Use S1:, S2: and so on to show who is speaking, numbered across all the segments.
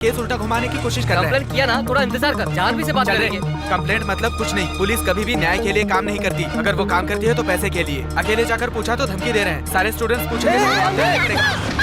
S1: Case उल्टा घुमाने की कोशिश कर रहे हैं।
S2: कंप्लेंट किया ना, थोड़ा इंतजार कर, जानवी से बात
S1: चल
S2: करेंगे।
S1: कंप्लेंट मतलब कुछ नहीं। पुलिस कभी भी न्याय के लिए काम नहीं करती। अगर वो काम करती है तो पैसे के लिए। अकेले जाकर पूछा तो धमकी दे रहे हैं। सारे स्टूडेंट्स पूछेंगे तो जवाब देना पड़ेगा।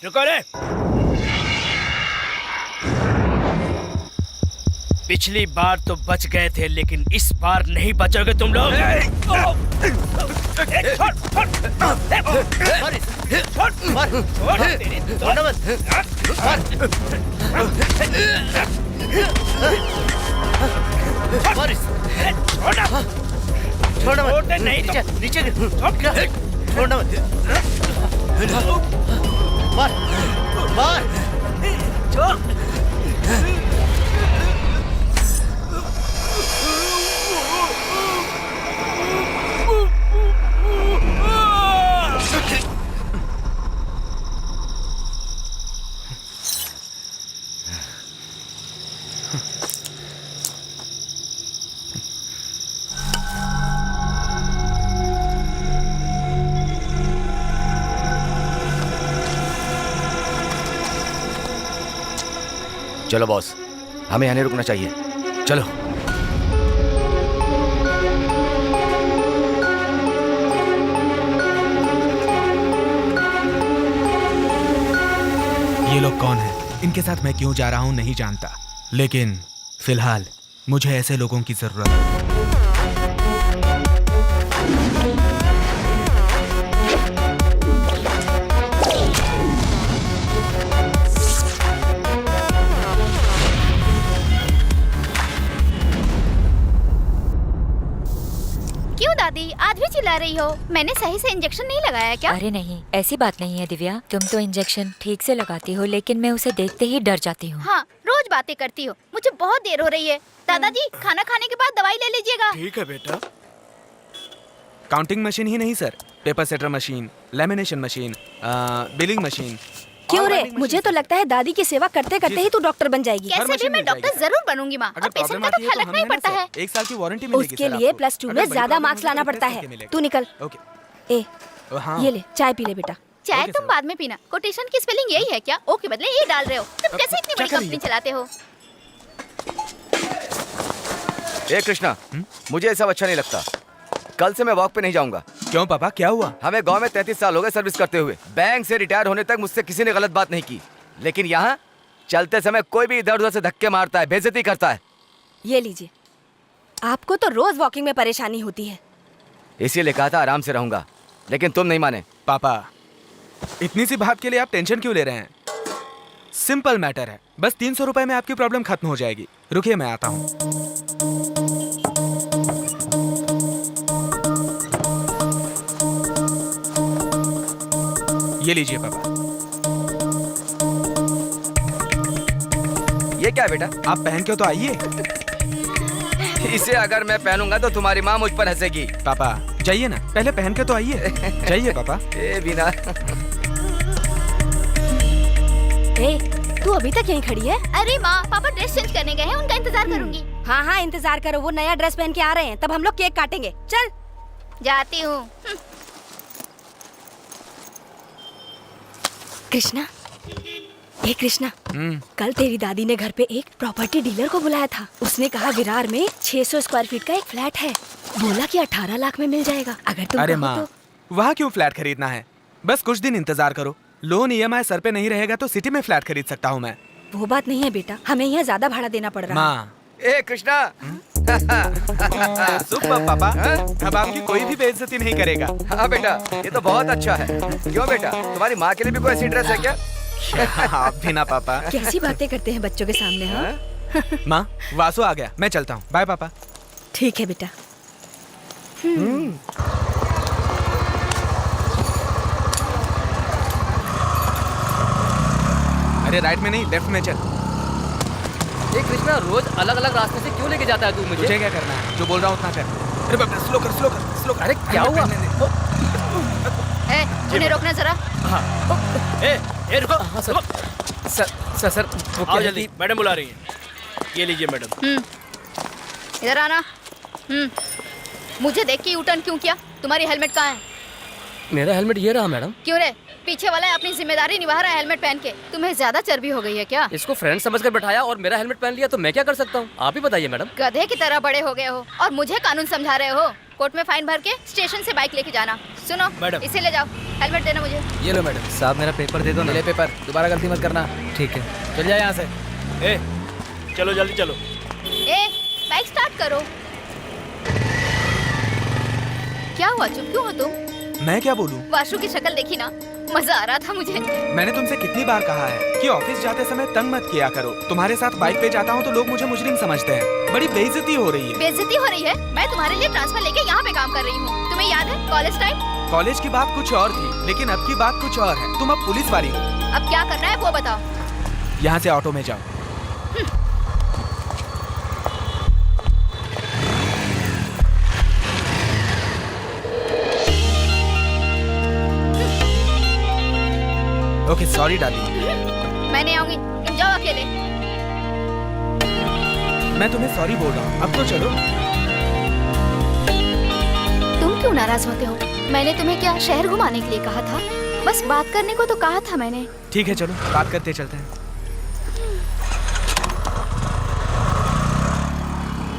S3: रुको रे। पिछली बार तो बच गए थे, लेकिन इस बार नहीं बचोगे तुम लोग। छोड़ नहीं तो नीचे छोड़ना मत। मार मार छोड़।
S4: चलो बॉस, हमें यहाँ नहीं रुकना चाहिए। चलो।
S1: ये लोग कौन हैं? इनके साथ मैं क्यों जा रहा हूँ नहीं जानता, लेकिन फिलहाल मुझे ऐसे लोगों की जरूरत है।
S5: दादी आज भी चिल्ला रही हो? मैंने सही से इंजेक्शन नहीं लगाया क्या?
S6: अरे नहीं, ऐसी बात नहीं है दिव्या। तुम तो इंजेक्शन ठीक से लगाती हो, लेकिन मैं उसे देखते ही डर जाती हूँ।
S5: हाँ, रोज बातें करती हो। मुझे बहुत देर हो रही है। दादाजी खाना खाने के बाद दवाई ले लीजिएगा।
S3: ठीक है बेटा।
S1: काउंटिंग मशीन ही नहीं sir, paper setter machine, lamination machine, billing machine.
S7: क्यों रे? मुझे तो लगता है दादी की सेवा करते करते ही तू डॉक्टर बन जाएगी।
S5: कैसे भी मैं डॉक्टर जरूर बनूंगी माँ। अब पेशेंट का तो ख्याल रखना ही पड़ता है।
S1: 1 साल की वारंटी मिलेगी
S7: उसके लिए +2 में ज्यादा मार्क्स लाना पड़ता है। तू निकल।
S1: ओके।
S7: ये ले चाय पी ले बेटा।
S5: चाय तुम बाद में पीना। कोटेशन की स्पेलिंग यही है क्या? ओ के बदले ये डाल रहे हो। तुम कैसे इतनी बड़ी कंपनी चलाते हो?
S4: ए कृष्णा, मुझे ये सब अच्छा नहीं लगता। कल से मैं वॉक पे नहीं जाऊंगा।
S1: क्यों पापा, क्या हुआ?
S4: हमें गांव में 33 साल हो गए सर्विस करते हुए। बैंक से रिटायर होने तक मुझसे किसी ने गलत बात नहीं की, लेकिन यहाँ चलते समय कोई भी इधर उधर से धक्के मारता है, बेइज्जती करता है।
S7: ये लीजिए। आपको तो रोज वॉकिंग में परेशानी होती है।
S4: इसीलिए कहा था आराम से रहूंगा, लेकिन तुम नहीं माने।
S1: पापा, इतनी सी बात के लिए आप टेंशन क्यों ले रहे हैं? सिंपल मैटर है, बस 300 रुपए में आपकी प्रॉब्लम खत्म हो जाएगी। रुकिए मैं आता हूँ। ये लीजिए पापा।
S4: ये क्या है बेटा?
S1: आप पहन के तो आइए।
S4: इसे अगर मैं पहनूंगा तो तुम्हारी माँ मुझ पर हंसेगी।
S1: पापा जाइए ना, पहले पहन के तो आइए। जाइए पापा।
S4: ए बिना।
S7: ए, तू अभी तक यहीं खड़ी है?
S5: अरे माँ, पापा ड्रेस चेंज करने गए हैं, उनका इंतजार करूंगी।
S7: हाँ हाँ इंतजार करो, वो नया ड्रेस पहन के आ रहे हैं, तब हम लोग केक काटेंगे। चल।
S5: जाती हूँ।
S7: कृष्णा, ए कृष्णा, कल तेरी दादी ने घर पे एक प्रॉपर्टी डीलर को बुलाया था। उसने कहा विरार में 600 स्क्वायर फीट का एक फ्लैट है। बोला कि 18 लाख में मिल जाएगा। अगर तुम
S1: अरे
S7: कहो
S1: माँ,
S7: तो।
S1: वहाँ क्यों फ्लैट खरीदना है? बस कुछ दिन इंतजार करो। लोन EMI सर पे नहीं रहेगा तो सिटी में फ्लैट खरीद सकता हूँ मैं।
S7: वो बात नहीं है बेटा, हमें यहाँ ज्यादा भाड़ा देना पड़ रहा है।
S1: माँ।
S4: ए कृष्णा।
S1: सुपर पापा, अब आपकी कोई भी बेइज्जती नहीं करेगा।
S4: हाँ बेटा, ये तो बहुत अच्छा है। क्यों बेटा, तुम्हारी माँ के लिए भी कोई ऐसी ड्रेस है क्या?
S1: आप भी ना पापा।
S7: कैसी बातें करते हैं बच्चों के सामने। हाँ
S1: माँ, वासु आ गया, मैं चलता हूँ। बाय पापा।
S7: ठीक है बेटा।
S1: अरे राइट में नहीं, लेफ्ट में चल।
S2: ये कृष्णा रोज अलग अलग रास्ते से क्यों लेके जाता है तू मुझे?
S1: तुझे क्या करना है? जो बोल रहा हूँ उतना कर। अरे बाप रे, स्लो कर, स्लो कर, स्लो कर।
S2: अरे क्या हुआ?
S5: उन्हें रोकना जरा।
S3: ए रुको।
S2: हाँ सर। सर वो
S3: आओ
S2: क्या
S3: जल्दी, मैडम बुला रही है। ये लीजिए मैडम।
S5: इधर आना। मुझे देख के यूटर्न क्यों किया? तुम्हारी हेलमेट कहाँ है?
S2: मेरा हेलमेट ये रहा मैडम।
S5: क्यों रे? पीछे वाला अपनी जिम्मेदारी निभा रहा है हेलमेट पहन के। तुम्हें ज्यादा चर्बी हो गई है क्या?
S2: इसको फ्रेंड समझकर बैठाया और मेरा हेलमेट पहन लिया तो मैं क्या कर सकता हूँ? आप ही बताइए मैडम।
S5: गधे की तरह बड़े हो गए हो और मुझे कानून समझा रहे हो। कोर्ट में फाइन भर के स्टेशन से बाइक लेके जाना। सुनो
S3: मैडम।
S5: इसे ले जाओ, हेलमेट देना मुझे।
S4: ये लो मैडम।
S2: साहब मेरा पेपर दे दो ना।
S4: ले पेपर, दोबारा गलती मत करना।
S2: ठीक है।
S4: चल जाए यहाँ से।
S3: ए चलो जल्दी चलो।
S5: ए, बाइक स्टार्ट करो। क्या हुआ, चुप क्यों हो तुम?
S1: मैं क्या बोलूं?
S5: वाशु की शक्ल देखी ना, मजा आ रहा था मुझे।
S1: मैंने तुमसे कितनी बार कहा है कि ऑफिस जाते समय तंग मत किया करो। तुम्हारे साथ बाइक पे जाता हूँ तो लोग मुझे मुजरिम समझते हैं। बड़ी बेइज्जती हो रही है।
S5: बेइज्जती हो रही है? मैं तुम्हारे लिए ट्रांसफर लेके यहाँ पे काम कर रही हूँ। तुम्हें याद है कॉलेज टाइम?
S1: कॉलेज की बात कुछ और थी, लेकिन अब की बात कुछ और है। तुम अब पुलिस वाली हो।
S5: अब क्या करना है वो बताओ।
S1: यहाँ से ऑटो में जाओ। Okay sorry darling.
S5: मैं नहीं आऊंगी, तुम जाओ अकेले।
S1: मैं तुम्हें सॉरी बोल रहा हूँ, अब तो चलो।
S5: तुम क्यों नाराज होते हो? मैंने तुम्हें क्या शहर घुमाने के लिए कहा था? बस बात करने को तो कहा था मैंने।
S1: ठीक है चलो, बात करते चलते हैं।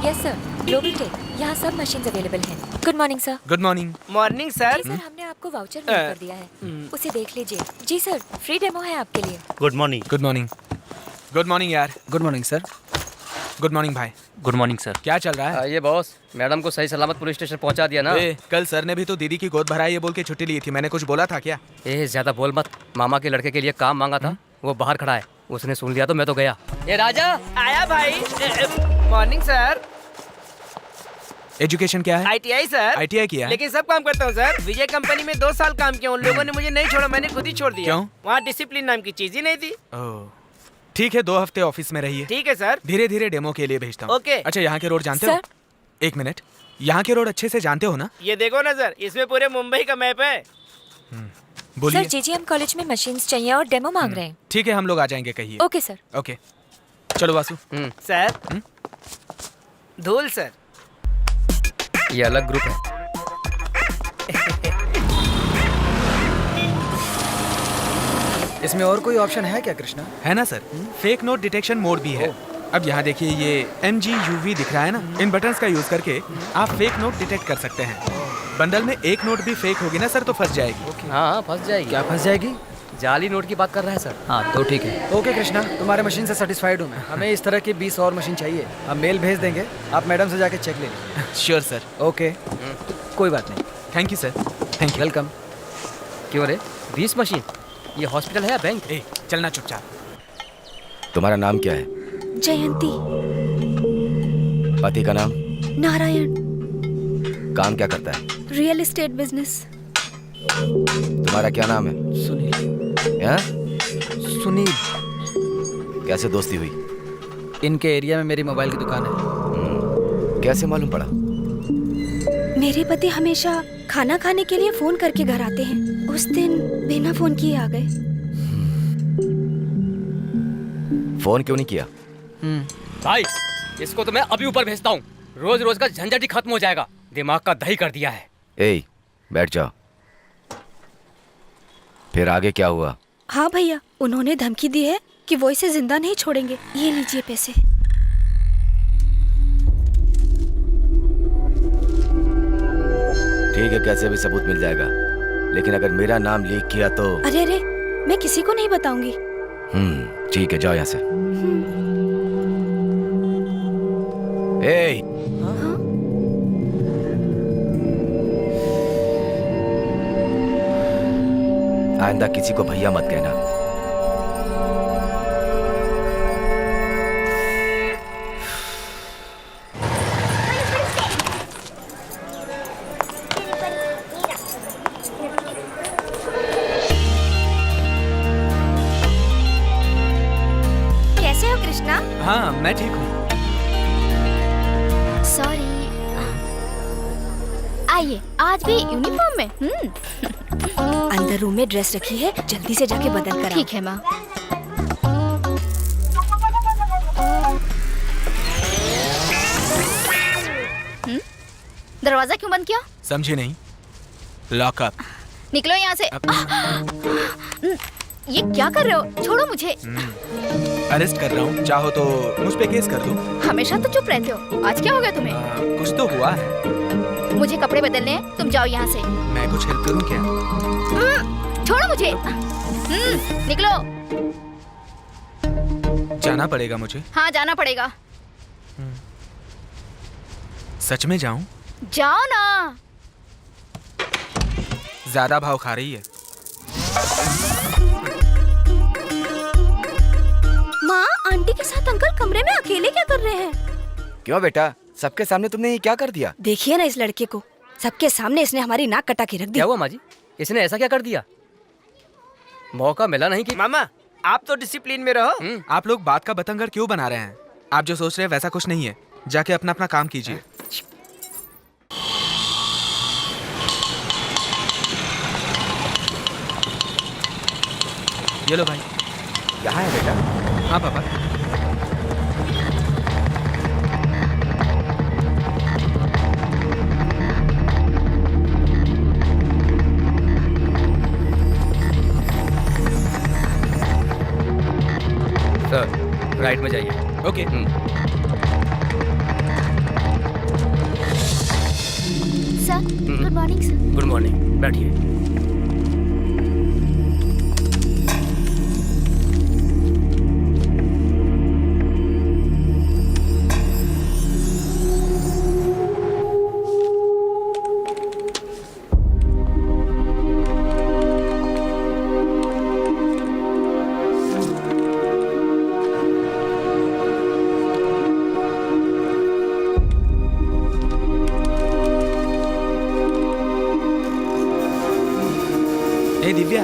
S6: यस सर, ग्लोबल टेक, यहाँ सब मशीन्स अवेलेबल हैं। Good morning sir.
S1: Good morning.
S3: Morning sir.
S6: जी सर, हमने आपको वाउचर मेल कर दिया है, उसे देख लीजिए। जी सर, फ्री डेमो है आपके लिए।
S8: Good morning.
S1: Good morning. Good morning यार।
S4: Good morning sir.
S1: Good morning भाई।
S8: Good morning sir.
S1: क्या चल रहा है?
S2: ये बॉस, मैडम को सही सलामत पुलिस स्टेशन पहुंचा दिया ना।
S1: कल सर ने भी तो दीदी की गोद भराई ये बोल के छुट्टी ली थी। मैंने कुछ बोला था क्या?
S2: ज्यादा बोल मत। मामा के लड़के के लिए काम मांगा था, वो बाहर खड़ा है। उसने सुन लिया तो मैं तो गया। ये राजा
S3: आया भाई। Morning sir.
S1: एजुकेशन क्या है?
S3: ITI sir.
S1: ITI किया है?
S3: लेकिन सब काम करता हूँ सर। विजय कंपनी में 2 साल काम किया। उन लोगों ने मुझे नहीं छोड़ा, मैंने खुद ही छोड़ दिया।
S1: क्यों?
S3: वहाँ डिसिप्लिन नाम की चीज ही नहीं थी।
S1: ओह, ठीक है 2 हफ्ते ऑफिस में रहिए।
S3: ठीक है सर।
S1: धीरे धीरे डेमो के लिए भेजता हूँ।
S3: ओके।
S1: अच्छा यहाँ के रोड जानते हो? एक मिनट, यहाँ के रोड अच्छे से जानते हो ना?
S3: ये देखो ना सर, इसमें पूरे मुंबई का मैप है।
S1: बोलिए।
S6: सर JGM कॉलेज में मशीन्स चाहिए और डेमो मांग रहे हैं।
S1: ठीक है हम लोग आ जाएंगे, कहिए।
S6: Okay sir.
S1: ओके चलो वासु।
S3: सर धूल सर।
S2: ये अलग ग्रुप है।
S4: इसमें और कोई ऑप्शन है क्या कृष्णा?
S1: है ना sir, fake note detection mode भी है। अब यहाँ देखिए ये MGUV दिख रहा है ना, इन बटन्स का यूज करके आप फेक नोट डिटेक्ट कर सकते हैं। बंडल में एक नोट भी फेक होगी ना सर तो फंस जाएगी।
S2: हाँ फंस जाएगी।
S4: क्या फंस जाएगी?
S2: जाली नोट की बात कर रहा है सर।
S4: हाँ तो ठीक है। ओके कृष्णा, तुम्हारे मशीन से सेटिस्फाइड हूँ मैं। हमें इस तरह की 20 और मशीन चाहिए। हम मेल भेज देंगे, आप मैडम से जाके चेक ले लीजिए।
S1: Sure sir.
S4: ओके कोई बात नहीं।
S1: Thank you sir. Thank you.
S4: Welcome.
S2: क्यों रे 20 मशीन? ये हॉस्पिटल है या बैंक?
S1: ए चलना चुपचाप।
S4: तुम्हारा नाम क्या है?
S7: जयंती।
S4: पति का नाम?
S7: नारायण।
S4: काम क्या करता है?
S7: Real estate business.
S4: तुम्हारा क्या नाम है?
S8: सुनील।
S4: हाँ?
S8: सुनील।
S4: कैसे दोस्ती हुई?
S8: इनके एरिया में मेरी मोबाइल की दुकान है।
S4: कैसे मालूम पड़ा?
S7: मेरे पति हमेशा खाना खाने के लिए फोन करके घर आते हैं। उस दिन बिना फोन किए आ गए।
S4: फोन क्यों नहीं किया?
S2: भाई इसको तो मैं अभी ऊपर भेजता हूँ। रोज रोज का झंझट ही खत्म हो जाएगा। दिमाग का दही कर दिया है।
S4: ए, बैठ जाओ। फिर आगे क्या हुआ?
S7: हाँ भैया, उन्होंने धमकी दी है कि वो इसे जिंदा नहीं छोड़ेंगे। ये लीजिए पैसे।
S4: ठीक है, कैसे भी सबूत मिल जाएगा, लेकिन अगर मेरा नाम लीक किया तो।
S7: अरे अरे, मैं किसी को नहीं बताऊंगी।
S4: ठीक है, जाओ यहाँ से। ए, आइंदा किसी को भैया मत कहना।
S7: कैसे हो कृष्णा?
S1: हाँ, मैं ठीक हूँ।
S5: सॉरी। आइए, आज भी यूनिफॉर्म में?
S7: अंदर रूम में ड्रेस रखी है, जल्दी से जाके बदल कर आओ।
S5: ठीक है माँ। दरवाजा क्यों बंद किया?
S1: समझी नहीं? लॉकअप।
S5: निकलो यहाँ से। ये क्या कर रहे हो? छोड़ो मुझे।
S1: अरेस्ट कर रहा हूँ, चाहो तो मुझ पे केस कर दो।
S5: हमेशा तो चुप रहते हो, आज क्या हो गया तुम्हें?
S1: कुछ तो हुआ है।
S5: मुझे कपड़े बदलने हैं, तुम जाओ यहाँ से।
S1: मैं कुछ हेल्प करूँ क्या?
S5: छोड़ो मुझे। निकलो।
S1: जाना पड़ेगा मुझे।
S5: हाँ, जाना पड़ेगा।
S1: सच में जाऊं?
S5: जाओ ना।
S1: ज्यादा भाव खा रही है।
S7: माँ, आंटी के साथ अंकल कमरे में अकेले क्या कर रहे हैं?
S4: क्यों बेटा, सबके सामने तुमने ये क्या कर दिया?
S7: देखिए ना इस लड़के को, सबके सामने इसने हमारी नाक कटा के रख दी।
S2: क्या हुआ माँ जी? इसने ऐसा क्या कर दिया? मौका मिला नहीं कि
S8: मामा, आप तो डिसिप्लिन में रहो।
S1: आप लोग बात का बतंगड़ क्यों बना रहे हैं? आप जो सोच रहे हैं वैसा कुछ नहीं है। जाके अपना अपना काम कीजिए। ये लो भाई।
S4: यहाँ है बेटा।
S1: हाँ पापा।
S2: सर राइट में जाइए।
S1: Okay.
S5: Sir, good morning sir.
S2: Good morning, बैठिए।
S1: ए दिव्या,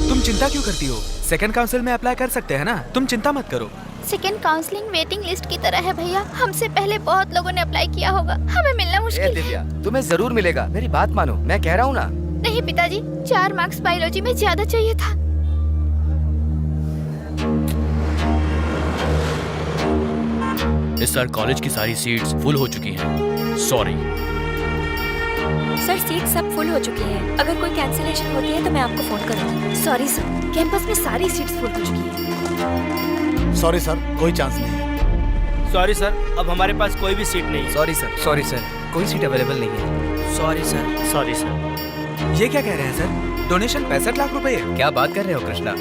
S1: तुम चिंता क्यों करती हो? सेकंड काउंसिल में अप्लाई कर सकते हैं ना, तुम चिंता मत करो।
S5: सेकेंड काउंसलिंग वेटिंग लिस्ट की तरह है भैया। हमसे पहले बहुत लोगों ने अप्लाई किया होगा, हमें मिलना मुश्किल है।
S4: दिव्या, तुम्हें जरूर मिलेगा, मेरी बात मानो, मैं कह रहा हूँ ना।
S5: नहीं पिताजी, 4 मार्क्स बायोलॉजी में ज्यादा चाहिए था।
S3: इस साल कॉलेज की सारी सीट्स फुल हो चुकी हैं। सॉरी।
S6: सर सीट सब फुल हो चुकी है। अगर कोई कैंसिलेशन होती है तो मैं आपको फोन करूँगी।
S7: सॉरी सर, कैंपस में सारी सीट्स फुल हो चुकी है।
S9: सॉरी सर, कोई चांस नहीं।
S8: सॉरी सर, अब हमारे पास कोई भी सीट नहीं है।
S2: सॉरी सर, कोई सीट अवेलेबल नहीं है।
S8: Sorry sir.
S1: ये क्या कह रहे हैं सर? डोनेशन 65 लाख रुपए है।
S10: क्या बात कर रहे हो कृष्णा?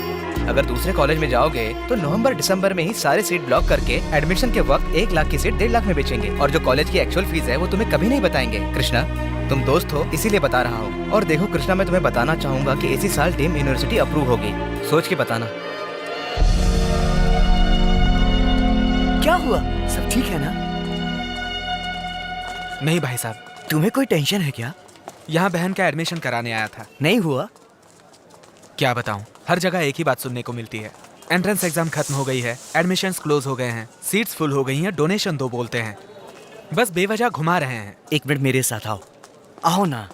S10: अगर दूसरे कॉलेज में जाओगे तो नवंबर दिसंबर में ही सारे सीट ब्लॉक करके एडमिशन के वक्त 1 लाख की सीट 1.5 लाख में बेचेंगे, और जो कॉलेज की एक्चुअल फीस है वो तुम्हें कभी नहीं बताएंगे। कृष्णा, तुम दोस्त हो इसीलिए बता रहा हूँ। और देखो कृष्णा, मैं तुम्हें बताना चाहूंगा कि इसी साल डीम यूनिवर्सिटी अप्रूव होगी। सोच के बताना।
S3: क्या हुआ? सब ठीक है ना?
S1: नहीं भाई साहब,
S3: तुम्हें कोई टेंशन है क्या?
S1: यहाँ बहन का एडमिशन कराने आया था।
S3: नहीं हुआ?
S1: क्या बताऊँ, हर जगह एक ही बात सुनने को मिलती है। एंट्रेंस एग्जाम खत्म हो गई है, एडमिशन्स क्लोज हो गए हैं, सीट्स फुल हो गई हैं, डोनेशन दो बोलते हैं। बस बेवजह घुमा रहे हैं।
S3: एक मिनट मेरे साथ आओ। आओ ना।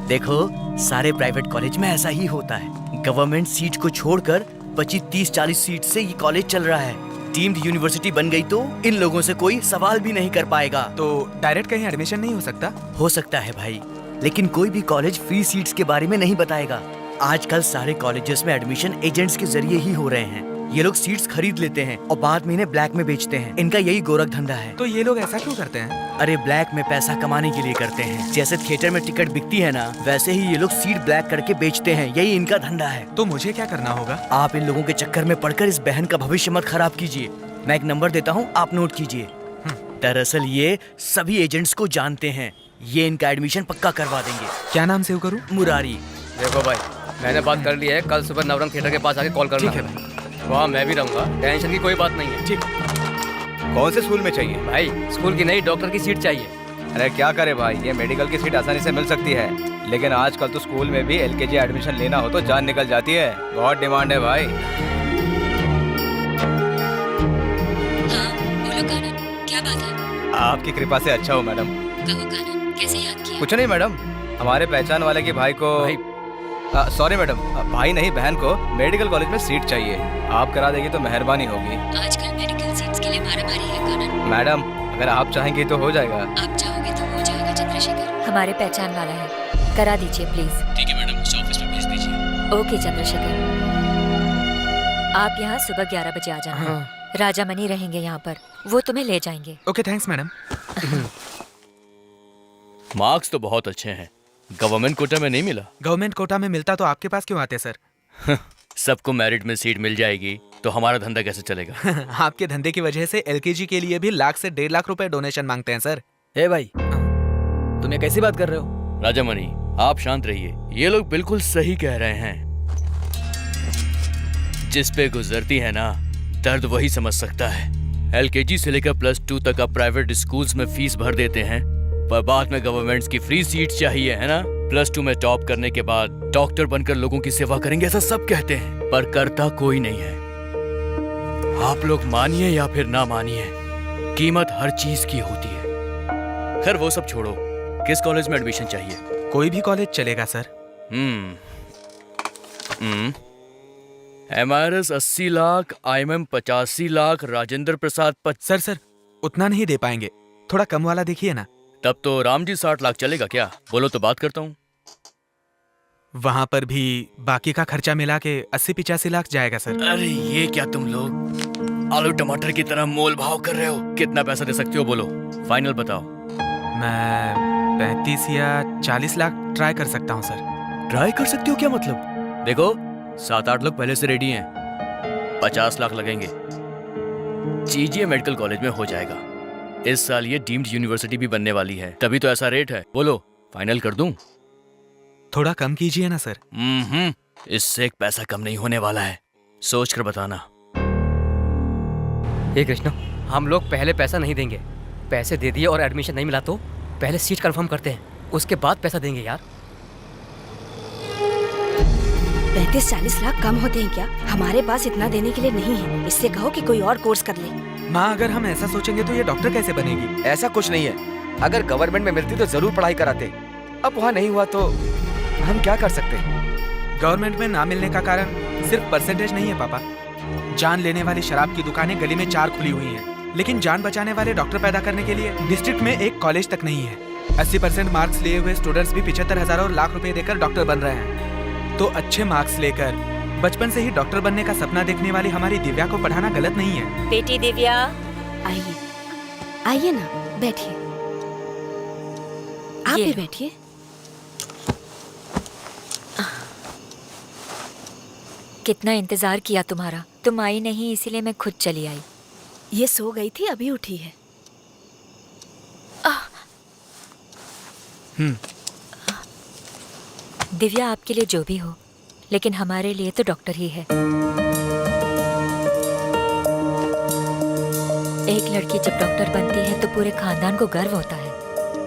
S3: देखो, सारे प्राइवेट कॉलेज में ऐसा ही होता है। गवर्नमेंट सीट को छोड़कर 25, 30, 40 सीट से ये कॉलेज चल रहा है। डीम्ड यूनिवर्सिटी बन गई तो इन लोगों से कोई सवाल भी नहीं कर पाएगा।
S1: तो डायरेक्ट कहीं एडमिशन नहीं हो सकता?
S3: हो सकता है भाई, लेकिन कोई भी कॉलेज फ्री सीट्स के बारे में नहीं बताएगा। आजकल सारे कॉलेजेस में एडमिशन एजेंट्स के जरिए ही हो रहे हैं। ये लोग सीट्स खरीद लेते हैं और बाद में इन्हें ब्लैक में बेचते हैं। इनका यही गोरख धंधा है।
S1: तो ये लोग ऐसा क्यों करते हैं?
S3: अरे ब्लैक में पैसा कमाने के लिए करते हैं। जैसे थिएटर में टिकट बिकती है ना, वैसे ही ये लोग सीट ब्लैक करके बेचते हैं। यही इनका धंधा है।
S1: तो मुझे क्या करना होगा?
S3: आप इन लोगों के चक्कर में पड़कर इस बहन का भविष्य मत खराब कीजिए। मैं एक नंबर देता हूँ, आप नोट कीजिए। दरअसल ये सभी एजेंट्स को जानते हैं। ये इनका एडमिशन पक्का करवा देंगे।
S1: क्या नाम सेव करूँ?
S3: मुरारी।
S2: देखो भाई, मैंने बात कर ली है, कल सुबह नवरंग थिएटर के पास आके कॉल करना।
S1: ठीक है भाई।
S2: वहाँ मैं भी रहूँगा, टेंशन की कोई बात नहीं है।
S1: ठीक।
S10: कौन से स्कूल में चाहिए?
S2: भाई स्कूल की नहीं, डॉक्टर की सीट चाहिए।
S10: अरे क्या करे भाई, ये मेडिकल की सीट आसानी से मिल सकती है, लेकिन आजकल तो स्कूल में भी एलकेजी एडमिशन लेना हो तो जान निकल जाती है। बहुत डिमांड है भाई।
S6: हाँ बोलो कानन, क्या बात है?
S10: आपकी कृपा से अच्छा हो मैडम।
S6: कहो कानन, कैसे याद किया?
S10: कुछ नहीं मैडम, हमारे पहचान वाले की भाई को सॉरी मैडम, भाई नहीं बहन को मेडिकल कॉलेज में सीट चाहिए। आप करा देगी तो मेहरबानी होगी।
S6: आजकल मेडिकल सीट्स के लिए मारामारी है कानन।
S10: मैडम अगर आप चाहेंगी तो हो जाएगा।
S6: आप चाहोगे तो हो जाएगा चंद्रशेखर। हमारे पहचान वाला है, करा दीजिए प्लीज।
S2: ठीक है मैडम, उसे ऑफिस में भेज दीजिए।
S6: ओके चंद्रशेखर, आप यहाँ सुबह 11 बजे आ जाना। राजा मनी रहेंगे यहाँ पर, वो तुम्हें ले जाएंगे।
S1: Okay thanks madam.
S11: मार्क्स तो बहुत अच्छे हैं, गवर्नमेंट कोटा में नहीं मिला।
S1: गवर्नमेंट कोटा में मिलता तो आपके पास क्यों आते सर?
S11: सबको मेरिट में सीट मिल जाएगी तो हमारा धंधा कैसे चलेगा?
S1: आपके धंधे की वजह से एलकेजी के लिए भी लाख से 1.5 लाख रुपए डोनेशन मांगते हैं सर।
S8: ए भाई, तुम ये कैसी बात कर रहे हो?
S11: राजा मनी, आप शांत रहिए, ये लोग बिल्कुल सही कह रहे हैं। जिस पे गुजरती है ना, दर्द वही समझ सकता है। एलकेजी से लेकर +2 तक आप प्राइवेट स्कूल्स में फीस भर देते हैं, पर बाद में गवर्नमेंट्स की फ्री सीट चाहिए, है ना? +2 में टॉप करने के बाद डॉक्टर बनकर लोगों की सेवा करेंगे, ऐसा सब कहते हैं, पर करता कोई नहीं है। आप लोग मानिए या फिर ना मानिए, कीमत हर चीज की होती है। खैर वो सब छोड़ो, किस कॉलेज में एडमिशन चाहिए?
S1: कोई भी कॉलेज चलेगा sir.
S11: MRS 80 lakh, IMM 85 lakh, Rajendra Prasad
S1: sir उतना नहीं दे पाएंगे, थोड़ा कम वाला देखिए ना।
S11: तब तो रामजी 60 लाख चलेगा क्या? बोलो तो बात करता हूँ।
S1: वहाँ पर भी बाकी का खर्चा मिला के 80-85 लाख जाएगा सर।
S11: अरे ये क्या तुम लोग आलू टमाटर की तरह मोल भाव कर रहे हो? कितना पैसा दे सकते हो बोलो, फाइनल बताओ।
S1: मैं 35 या 40 लाख ट्राई कर सकता हूँ सर।
S11: ट्राई कर सकते हो क्या मतलब? देखो 7-8 लोग पहले से रेडी हैं, 50 लाख लगेंगे। जीजीए मेडिकल कॉलेज में हो जाएगा। इस साल ये डीम्ड यूनिवर्सिटी भी बनने वाली है, तभी तो ऐसा रेट है। बोलो फाइनल कर दूं?
S1: थोड़ा कम कीजिए ना सर।
S11: इससे एक पैसा कम नहीं होने वाला है, सोच कर बताना।
S2: हे कृष्णा, हम लोग पहले पैसा नहीं देंगे। पैसे दे दिए और एडमिशन नहीं मिला तो पहले सीट कंफर्म करते हैं, उसके बाद पैसा देंगे यार।
S7: 35-40 लाख कम होते हैं क्या? हमारे पास इतना देने के लिए नहीं है। इससे कहो कि कोई और कोर्स कर ले।
S1: माँ, अगर हम ऐसा सोचेंगे तो ये डॉक्टर कैसे बनेगी?
S4: ऐसा कुछ नहीं है, अगर गवर्नमेंट में मिलती तो जरूर पढ़ाई कराते। अब वहाँ नहीं हुआ तो हम क्या कर सकते हैं?
S1: गवर्नमेंट में ना मिलने का कारण सिर्फ परसेंटेज नहीं है पापा। जान लेने वाली शराब की दुकानें गली में 4 खुली हुई हैं, लेकिन जान बचाने वाले डॉक्टर पैदा करने के लिए डिस्ट्रिक्ट में एक कॉलेज तक नहीं है। 80% मार्क्स लिए हुए स्टूडेंट्स भी 75,000 और लाख रुपए देकर डॉक्टर बन रहे हैं। तो अच्छे मार्क्स लेकर बचपन से ही डॉक्टर बनने का सपना देखने वाली हमारी दिव्या को पढ़ाना गलत नहीं है।
S6: बेटी दिव्या,
S7: आइए आइए ना, बैठिए। आप भी बैठिए।
S6: कितना इंतजार किया तुम्हारा, तुम आई नहीं इसीलिए मैं खुद चली आई।
S7: ये सो गई थी, अभी उठी है।
S6: दिव्या आपके लिए जो भी हो, लेकिन हमारे लिए तो डॉक्टर ही है। एक लड़की जब डॉक्टर बनती है तो पूरे खानदान को गर्व होता है।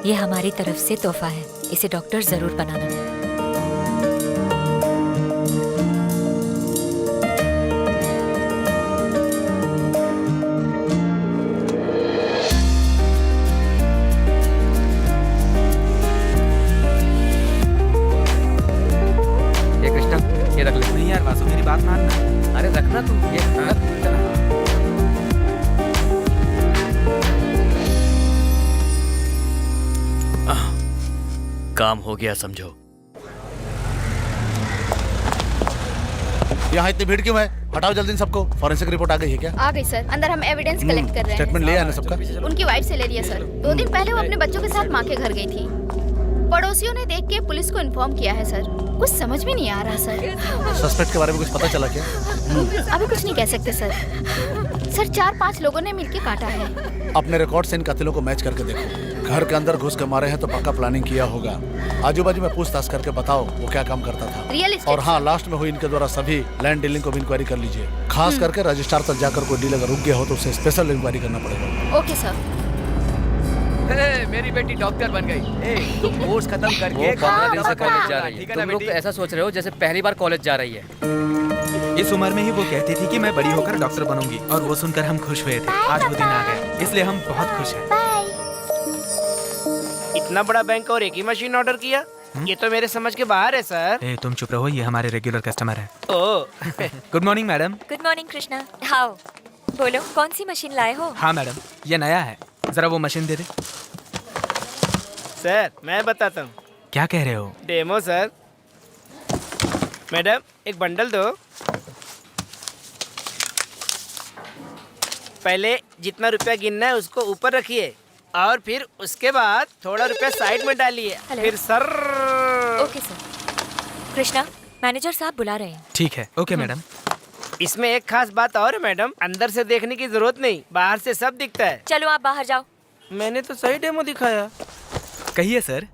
S6: ये हमारी तरफ से तोहफा है, इसे डॉक्टर जरूर बनाना।
S2: ये कृष्णा, ये रख ले।
S1: नहीं यार वासु, मेरी बात मानना।
S2: अरे रखना तू, ये रख, चला।
S11: काम हो गया समझो।
S9: यहाँ इतनी भीड़ क्यों है? हटाओ जल्दी इन सबको। फॉरेंसिक रिपोर्ट आ गई है क्या?
S5: आ गई सर, अंदर हम एविडेंस कलेक्ट कर रहे हैं।
S9: स्टेटमेंट ले आना सबका।
S5: उनकी वाइफ से ले लिया सर। 2 दिन पहले वो अपने बच्चों के साथ माँ के घर गई थी। पड़ोसियों ने देख के पुलिस को इन्फॉर्म किया है सर। कुछ समझ में नहीं आ रहा सर।
S9: सस्पेक्ट के बारे में कुछ पता चला क्या?
S5: अभी कुछ नहीं कह सकते सर। सर 4-5 लोगों ने मिलके काटा है।
S9: अपने रिकॉर्ड से इन कातिलों को मैच करके देखो। घर के अंदर घुस के मारे हैं तो पक्का प्लानिंग किया होगा। आजू बाजू में पूछताछ करके बताओ वो क्या काम करता था।
S5: Real estate.
S9: और हाँ, लास्ट में हुई इनके द्वारा सभी लैंड डीलिंग को भी इंक्वायरी कर लीजिए। खास करके रजिस्ट्रार तक जाकर कोई डील अगर रुक गया हो तो उसे स्पेशल इंक्वायरी करना पड़ेगा।
S5: Okay sir.
S4: मेरी बेटी डॉक्टर बन गई। तुम कोर्स खत्म करके
S2: वो 15 दिन से
S4: हाँ,
S2: कॉलेज जा रही है।
S4: ठीक है ना
S2: तुम लोग तो
S4: बेटी?
S2: ऐसा सोच रहे हो जैसे पहली बार कॉलेज जा रही है।
S1: इस उम्र में ही वो कहती थी कि मैं बड़ी होकर डॉक्टर बनूंगी, और वो सुनकर हम खुश हुए थे। आज वो दिन आ गया, इसलिए हम बहुत खुश हैं।
S8: इतना बड़ा बैंक और एक ही मशीन ऑर्डर किया? ये तो मेरे समझ के बाहर है सर।
S1: ए, तुम चुप रहो, ये हमारे रेगुलर कस्टमर हैं।
S8: Oh
S1: good morning madam.
S6: Good morning Krishna. How, बोलो कौन सी मशीन लाए हो?
S1: हाँ मैडम, ये नया है, जरा वो मशीन दे दे।
S8: सर मैं बताता हूँ।
S1: क्या कह रहे हो?
S8: Demo sir. मैडम एक बंडल दो। पहले जितना रुपया गिनना है उसको ऊपर रखिए, और फिर उसके बाद थोड़ा रुपया साइड में डालिए।
S6: हेलो।
S8: फिर sir.
S6: Okay sir. Krishna, manager साहब बुला रहे हैं।
S1: ठीक है, ओके मैडम।
S8: इसमें एक खास बात और है मैडम, अंदर से देखने की जरूरत नहीं, बाहर से सब दिखता है।
S6: चलो आप बाहर जाओ।
S8: मैंने तो सही डेमो दिखाया।
S1: कहिए सर।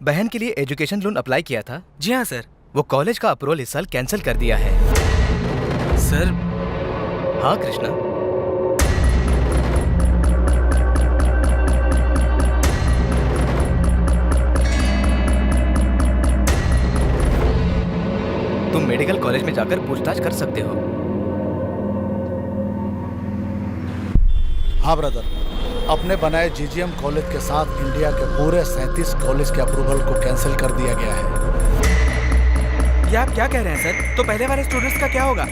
S10: बहन के लिए एजुकेशन लोन अप्लाई किया था।
S1: जी हाँ सर।
S10: वो कॉलेज का अप्रूवल इस साल कैंसिल कर दिया है।
S1: सर
S10: हाँ कृष्णा, तुम मेडिकल कॉलेज में जाकर पूछताछ कर सकते हो।
S9: हाँ ब्रदर, अपने बनाए जीजीएम कॉलेज के साथ इंडिया के पूरे 37 कॉलेज के अप्रूवल को कैंसिल कर दिया गया है।
S1: ये आप क्या कह रहे हैं सर? तो पहले वाले स्टूडेंट्स का क्या होगा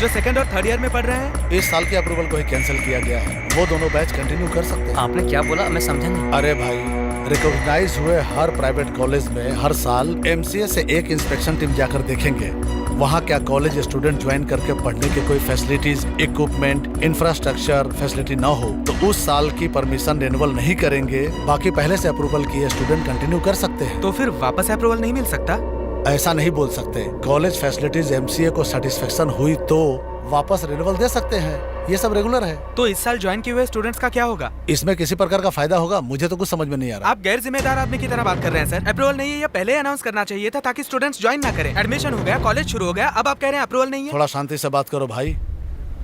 S1: जो सेकंड और थर्ड ईयर में पढ़ रहे हैं?
S9: इस साल के अप्रूवल को ही कैंसिल किया गया है। वो दोनों बैच कंटिन्यू कर सकते हैं।
S2: आपने क्या बोला, मैं समझा नहीं।
S9: अरे भाई, रिकॉग्नाइज हुए हर प्राइवेट कॉलेज में हर साल एमसीए से एक इंस्पेक्शन टीम जाकर देखेंगे वहाँ क्या कॉलेज स्टूडेंट ज्वाइन करके पढ़ने के कोई फैसिलिटीज, इक्विपमेंट, इंफ्रास्ट्रक्चर फैसिलिटी न हो तो उस साल की परमिशन रिन्यूअल नहीं करेंगे। बाकी पहले से अप्रूवल किए स्टूडेंट कंटिन्यू कर सकते हैं।
S1: तो फिर वापस अप्रूवल नहीं मिल सकता?
S9: ऐसा नहीं बोल सकते। कॉलेज फैसिलिटीज एमसीए को सेटिस्फेक्शन हुई तो वापस रिन्यूअल दे सकते हैं। ये सब रेगुलर है।
S1: तो इस साल ज्वाइन किए हुए स्टूडेंट्स का क्या होगा?
S9: इसमें किसी प्रकार का फायदा होगा? मुझे तो कुछ समझ में नहीं आ रहा।
S1: आप गैर जिम्मेदार आदमी की तरह बात कर रहे हैं सर। अप्रूवल नहीं है, ये पहले अनाउंस करना चाहिए था ताकि स्टूडेंट्स ज्वाइन ना करें। एडमिशन हो गया, कॉलेज शुरू हो गया, अब आप कह रहे हैं अप्रूवल नहीं है।
S9: थोड़ा शांति से बात करो भाई।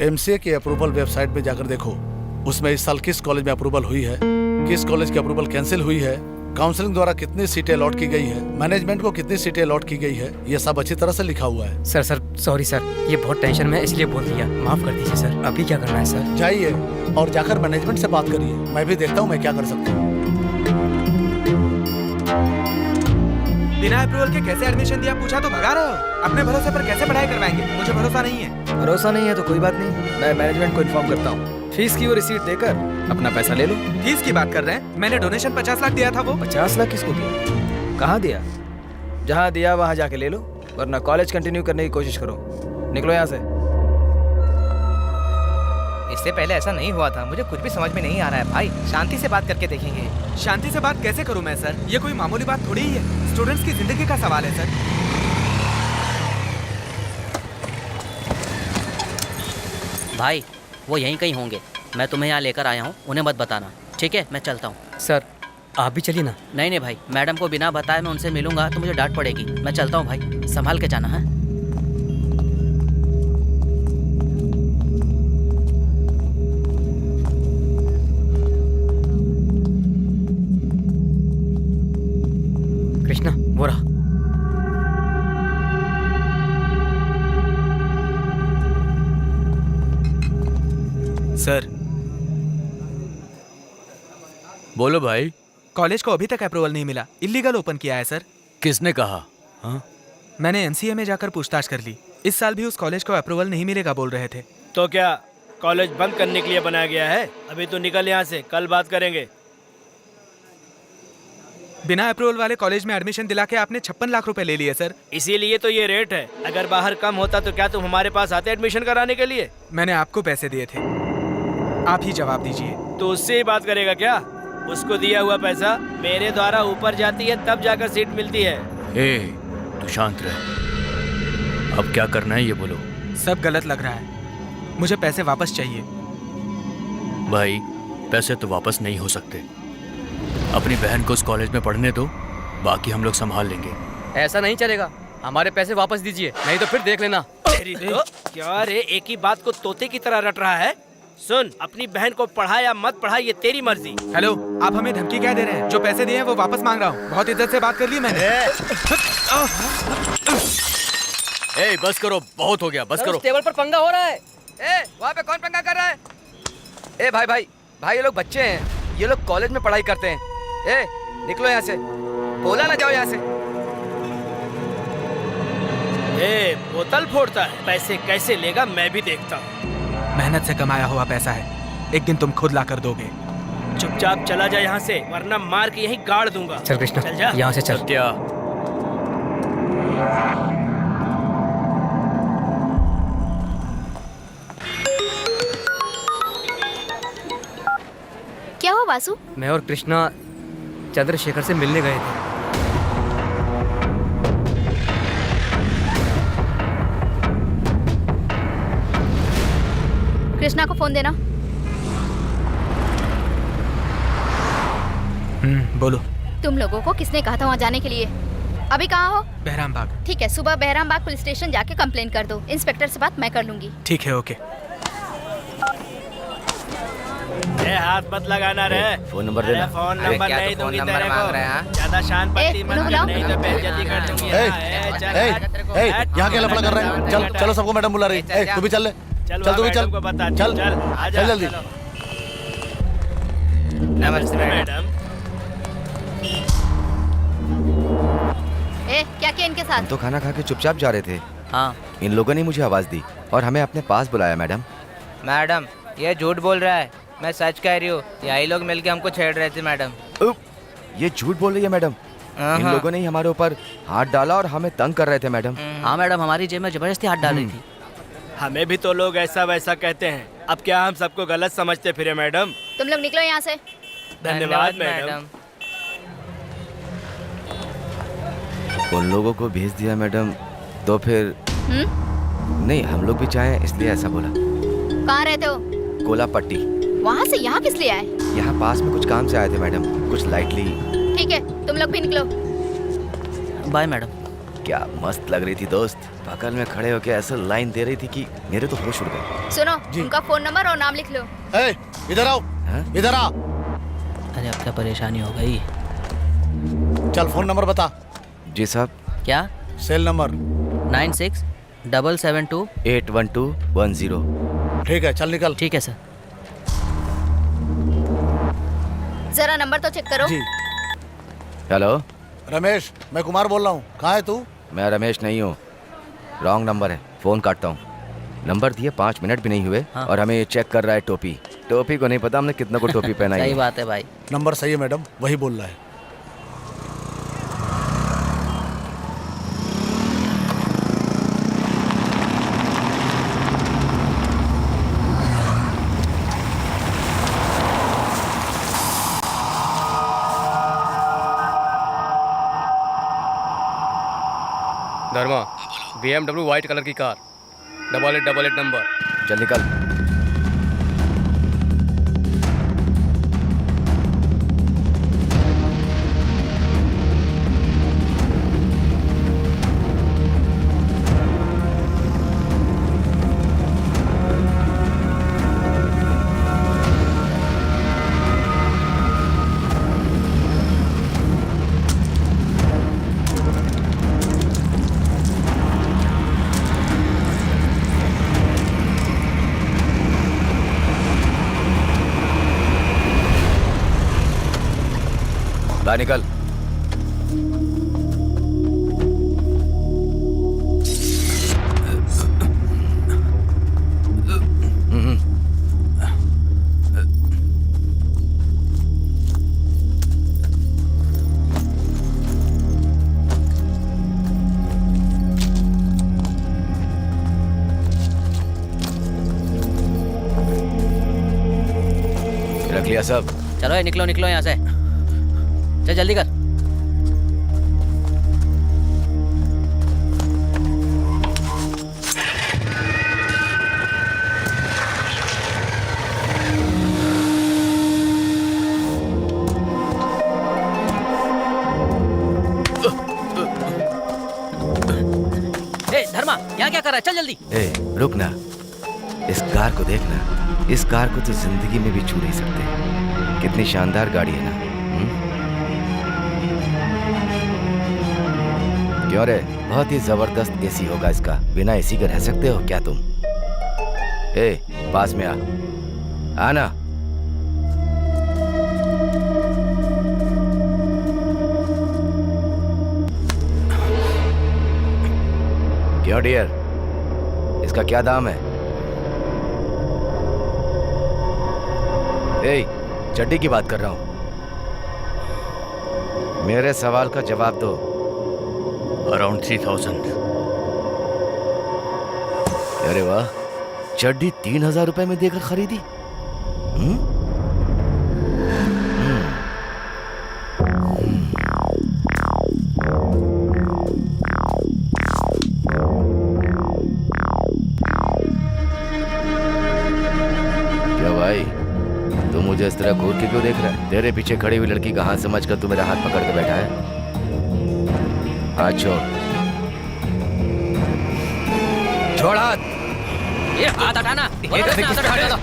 S9: एमसीए की अप्रूवल वेबसाइट पे जाकर देखो, उसमें इस साल किस कॉलेज में अप्रूवल हुई है, किस कॉलेज की अप्रूवल कैंसिल हुई है, काउंसलिंग द्वारा कितनी सीटें अलॉट की गई है, मैनेजमेंट को कितनी सीटें अलॉट की गई है, ये सब अच्छी तरह से लिखा हुआ है।
S2: सर सॉरी सर, ये बहुत टेंशन में है इसलिए बोल दिया, माफ कर दीजिए सर। अभी क्या करना है सर?
S9: जाइए और जाकर मैनेजमेंट से बात करिए। मैं भी देखता हूँ मैं क्या कर सकता हूँ।
S1: बिना अप्रूवल के कैसे एडमिशन दिया पूछा तो भगा रहे हो? अपने भरोसे पर कैसे पढ़ाई करवाएंगे? मुझे भरोसा नहीं है।
S8: भरोसा नहीं है तो कोई बात नहीं, मैं मैनेजमेंट को इन्फॉर्म करता हूँ। फीस की वो रिसीट देकर अपना पैसा ले लो।
S1: फीस की बात कर रहे हैं? मैंने डोनेशन 50 लाख दिया था। वो
S8: 50 लाख किसको दिया? कहाँ दिया? जहाँ दिया वहाँ जाके ले लो, वरना कॉलेज कंटिन्यू करने की कोशिश करो। निकलो यहाँ से।
S10: इससे पहले ऐसा नहीं हुआ था। मुझे कुछ भी समझ में नहीं आ रहा है भाई। शांति से बात करके देखेंगे।
S1: शांति से बात कैसे करूं मैं सर? ये कोई मामूली बात थोड़ी ही है। स्टूडेंट्स की जिंदगी का सवाल है सर।
S12: भाई वो यहीं कहीं होंगे, मैं तुम्हें यहाँ लेकर आया हूँ, उन्हें मत बताना, ठीक है? मैं चलता हूँ।
S2: सर आप भी चलिए ना।
S12: नहीं नहीं भाई, मैडम को बिना बताए मैं उनसे मिलूंगा तो मुझे डांट पड़ेगी। मैं चलता हूँ भाई, संभाल के जाना है।
S1: सर,
S11: बोलो भाई।
S1: कॉलेज को अभी तक अप्रूवल नहीं मिला, इलीगल ओपन किया है सर।
S11: किसने कहा? हाँ?
S1: मैंने एमसीए में जाकर पूछताछ कर ली, इस साल भी उस कॉलेज को अप्रूवल नहीं मिलेगा बोल रहे थे।
S8: तो क्या कॉलेज बंद करने के लिए बनाया गया है? अभी तो निकल यहाँ से, कल बात करेंगे।
S1: बिना अप्रूवल वाले कॉलेज में एडमिशन दिला के आपने 56 लाख रुपए ले लिए सर।
S8: इसीलिए तो ये रेट है। अगर बाहर कम होता तो क्या तुम हमारे पास आते एडमिशन कराने के लिए?
S1: मैंने आपको पैसे दिए थे, आप ही जवाब दीजिए।
S8: तो उससे ही बात करेगा क्या? उसको दिया हुआ पैसा मेरे द्वारा ऊपर जाती है, तब जाकर सीट मिलती है।
S11: ए, तू शांत रह। अब क्या करना है ये बोलो।
S1: सब गलत लग रहा है, मुझे पैसे वापस चाहिए।
S11: भाई, पैसे तो वापस नहीं हो सकते। अपनी बहन को उस कॉलेज में पढ़ने दो, बाकी हम लोग संभाल लेंगे।
S2: ऐसा नहीं चलेगा, हमारे पैसे वापस दीजिए, नहीं तो फिर देख लेना।
S8: तेरी तो क्या रे, एक ही बात को तोते की तरह रट रहा है। सुन, अपनी बहन को पढ़ा या मत पढ़ा ये तेरी मर्जी।
S1: हेलो, आप हमें धमकी क्या दे रहे हैं? जो पैसे दिए हैं वो वापस मांग रहा हूँ। बहुत इज्जत से बात कर ली मैंने।
S11: ए, बस करो, बहुत हो गया, बस करो।
S2: टेबल पर पंगा हो रहा है।
S4: ए, वहाँ पे कौन पंगा कर रहा है? ए भाई भाई भाई, ये लोग बच्चे हैं, ये लोग कॉलेज में पढ़ाई करते हैं। ए, निकलो यहाँ से, बोला ना जाओ यहाँ से।
S8: ए, बोतल फोड़ता है, पैसे कैसे लेगा मैं भी देखता हूँ।
S1: मेहनत से कमाया हुआ पैसा है, एक दिन तुम खुद ला कर दोगे।
S8: चुपचाप चला जा यहाँ से, वरना मार के यहीं गाड़ दूंगा।
S2: चल कृष्णा,
S8: चल जा।
S2: यहाँ से चल।
S11: क्या?
S5: क्या हुआ वासु?
S2: मैं और कृष्णा चंद्रशेखर से मिलने गए थे।
S5: कृष्णा को फोन देना।
S1: बोलो।
S5: तुम लोगों को किसने कहा था वहाँ जाने के लिए? अभी कहाँ हो?
S1: बहराम बाग।
S5: ठीक है, सुबह बहराम बाग पुलिस स्टेशन जाके कंप्लेन कर दो। इंस्पेक्टर से बात मैं कर लूंगी।
S1: ठीक है, ओके।
S8: ए, हाथ मत लगाना रे।
S4: फोन नंबर देना।
S8: फोन नंबर नहीं दूंगी तेरे को। ज्यादा शान पत्ती मत कर, नहीं तो बेइज्जती कर दूंगी।
S9: यहाँ क्या लफड़ा कर रहे हैं? चल चलो, सबको मैडम बुला रही है। तू भी चल ले, चल तू भी चल, चल चल जल्दी।
S8: नमस्ते मैडम।
S5: ए, क्या किया इनके
S4: हम
S5: साथ?
S4: तो खाना खा के चुपचाप जा रहे थे।
S12: हाँ
S4: इन लोगों ने मुझे आवाज दी और हमें अपने पास बुलाया। मैडम,
S12: मैडम, ये झूठ बोल रहा है, मैं सच कह रही हूँ। यही लोग मिलके हमको छेड़ रहे थे मैडम।
S4: ये झूठ बोल रही है मैडम। इन लोगों ने ही हमारे ऊपर हाथ डाला और हमें तंग कर रहे थे मैडम।
S12: हाँ मैडम, हमारी जेब में जबरदस्ती हाथ डाल रही थी।
S8: हमें भी तो लोग ऐसा वैसा कहते हैं, अब क्या हम सबको गलत समझते फिरे मैडम?
S5: तुम लोग निकलो यहाँ से।
S8: धन्यवाद मैडम।
S4: उन लोगों को भेज दिया मैडम, तो फिर नहीं, हम लोग भी चाहें इसलिए ऐसा बोला।
S5: कहाँ रहते हो?
S4: कोला पट्टी।
S5: वहाँ से यहाँ किस लिए आए?
S4: यहाँ पास में कुछ काम से आए थे मैडम, कुछ लाइटली।
S5: ठीक है, तुम लोग भी निकलो।
S12: Bye madam.
S4: क्या मस्त लग रही थी दोस्त, बगल में खड़े होकर ऐसा लाइन दे रही थी कि मेरे तो होश उड़ गए।
S5: सुनो, उनका फोन नंबर और नाम लिख लो।
S9: इधर आओ, इधर आ।
S12: अरे अब क्या परेशानी हो गई?
S9: चल फोन नंबर बता।
S4: जी साहब।
S12: क्या?
S9: Cell number
S12: 96-772
S4: 81210।
S9: ठीक है, चल निकल।
S12: ठीक है सर।
S5: जरा नंबर तो चेक करो।
S9: जी।
S4: हेलो
S9: रमेश, मैं कुमार बोल रहा हूँ। कहाँ है तू?
S4: मैं रमेश नहीं हूँ, रॉन्ग नंबर है, फ़ोन काटता हूँ। नंबर दिए 5 मिनट भी नहीं हुए।
S12: हाँ।
S4: और हमें ये चेक कर रहा है टोपी। टोपी को नहीं पता हमने कितना को टोपी पहनाई
S12: सही
S4: है।
S12: बात है भाई।
S9: नंबर सही है मैडम, वही बोल रहा है।
S2: धर्मा, BMW व्हाइट कलर की कार, 8888 नंबर।
S4: चल निकल। बाहर निकल। रख लिया सब?
S12: चलो ये निकलो निकलो यहाँ से, चल जल्दी कर। ए धर्मा, यहाँ क्या कर रहा है? चल जल्दी।
S4: ए रुक ना, इस कार को देखना। इस कार को तो जिंदगी में भी छू नहीं सकते। कितनी शानदार गाड़ी है ना। क्यों रे, बहुत ही जबरदस्त एसी होगा इसका। बिना एसी के रह सकते हो क्या तुम? ए पास में आ, आना। क्यों डियर, इसका क्या दाम है? ए, चड्डी की बात कर रहा हूं। मेरे सवाल का जवाब दो।
S11: अराउंड 3000।
S4: अरे वाह, चड्डी 3000 रुपए में देकर खरीदी? क्या भाई, तू मुझे इस तरह घूर के क्यों देख रहा है? तेरे पीछे खड़ी हुई लड़की का हाथ समझकर तू मेरा हाथ पकड़ के बैठा है। हाथ छोड़। छोड़ हाथ।
S12: ये हाथ हटाना। बोलो ना, हाथ हटा दो।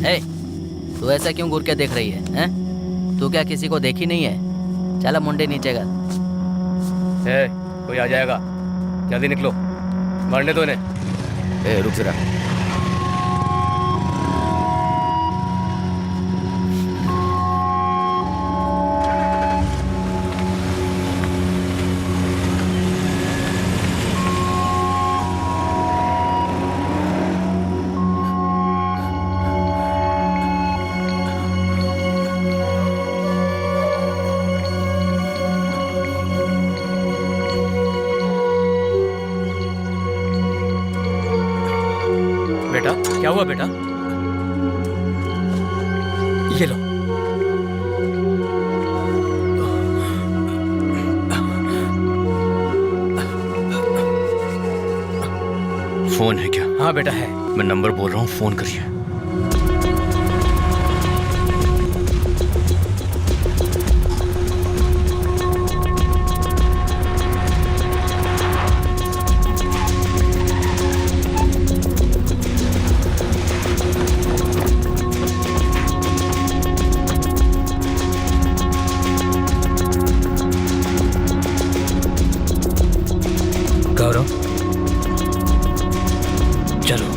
S12: ए, तू ऐसा क्यों घूर के देख रही है? हैं? तू क्या किसी को देखी नहीं है? चला मुंडे नीचे कर।
S2: कोई आ जाएगा, जल्दी निकलो, मरने दो इन्हें।
S4: ए रुक जरा।
S2: बेटा क्या हुआ बेटा? ये लो।
S11: फोन है क्या?
S2: हाँ बेटा है।
S11: मैं नंबर बोल रहा हूँ, फोन करिए।
S2: गौरव चलो।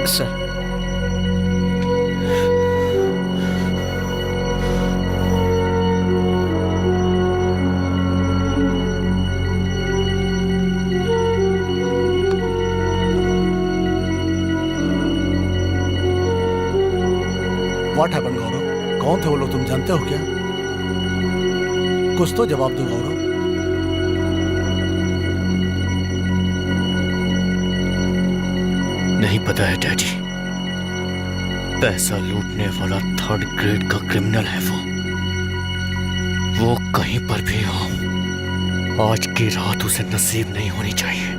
S8: Yes sir.
S9: व्हाट हैपेंड गौरव? कौन थे वो लोग, तुम जानते हो क्या? कुछ तो जवाब दो गौरव।
S11: नहीं पता है डैडी। पैसा लूटने वाला 3rd ग्रेड का क्रिमिनल है वो कहीं पर भी हो, आज की रात उसे नसीब नहीं होनी चाहिए।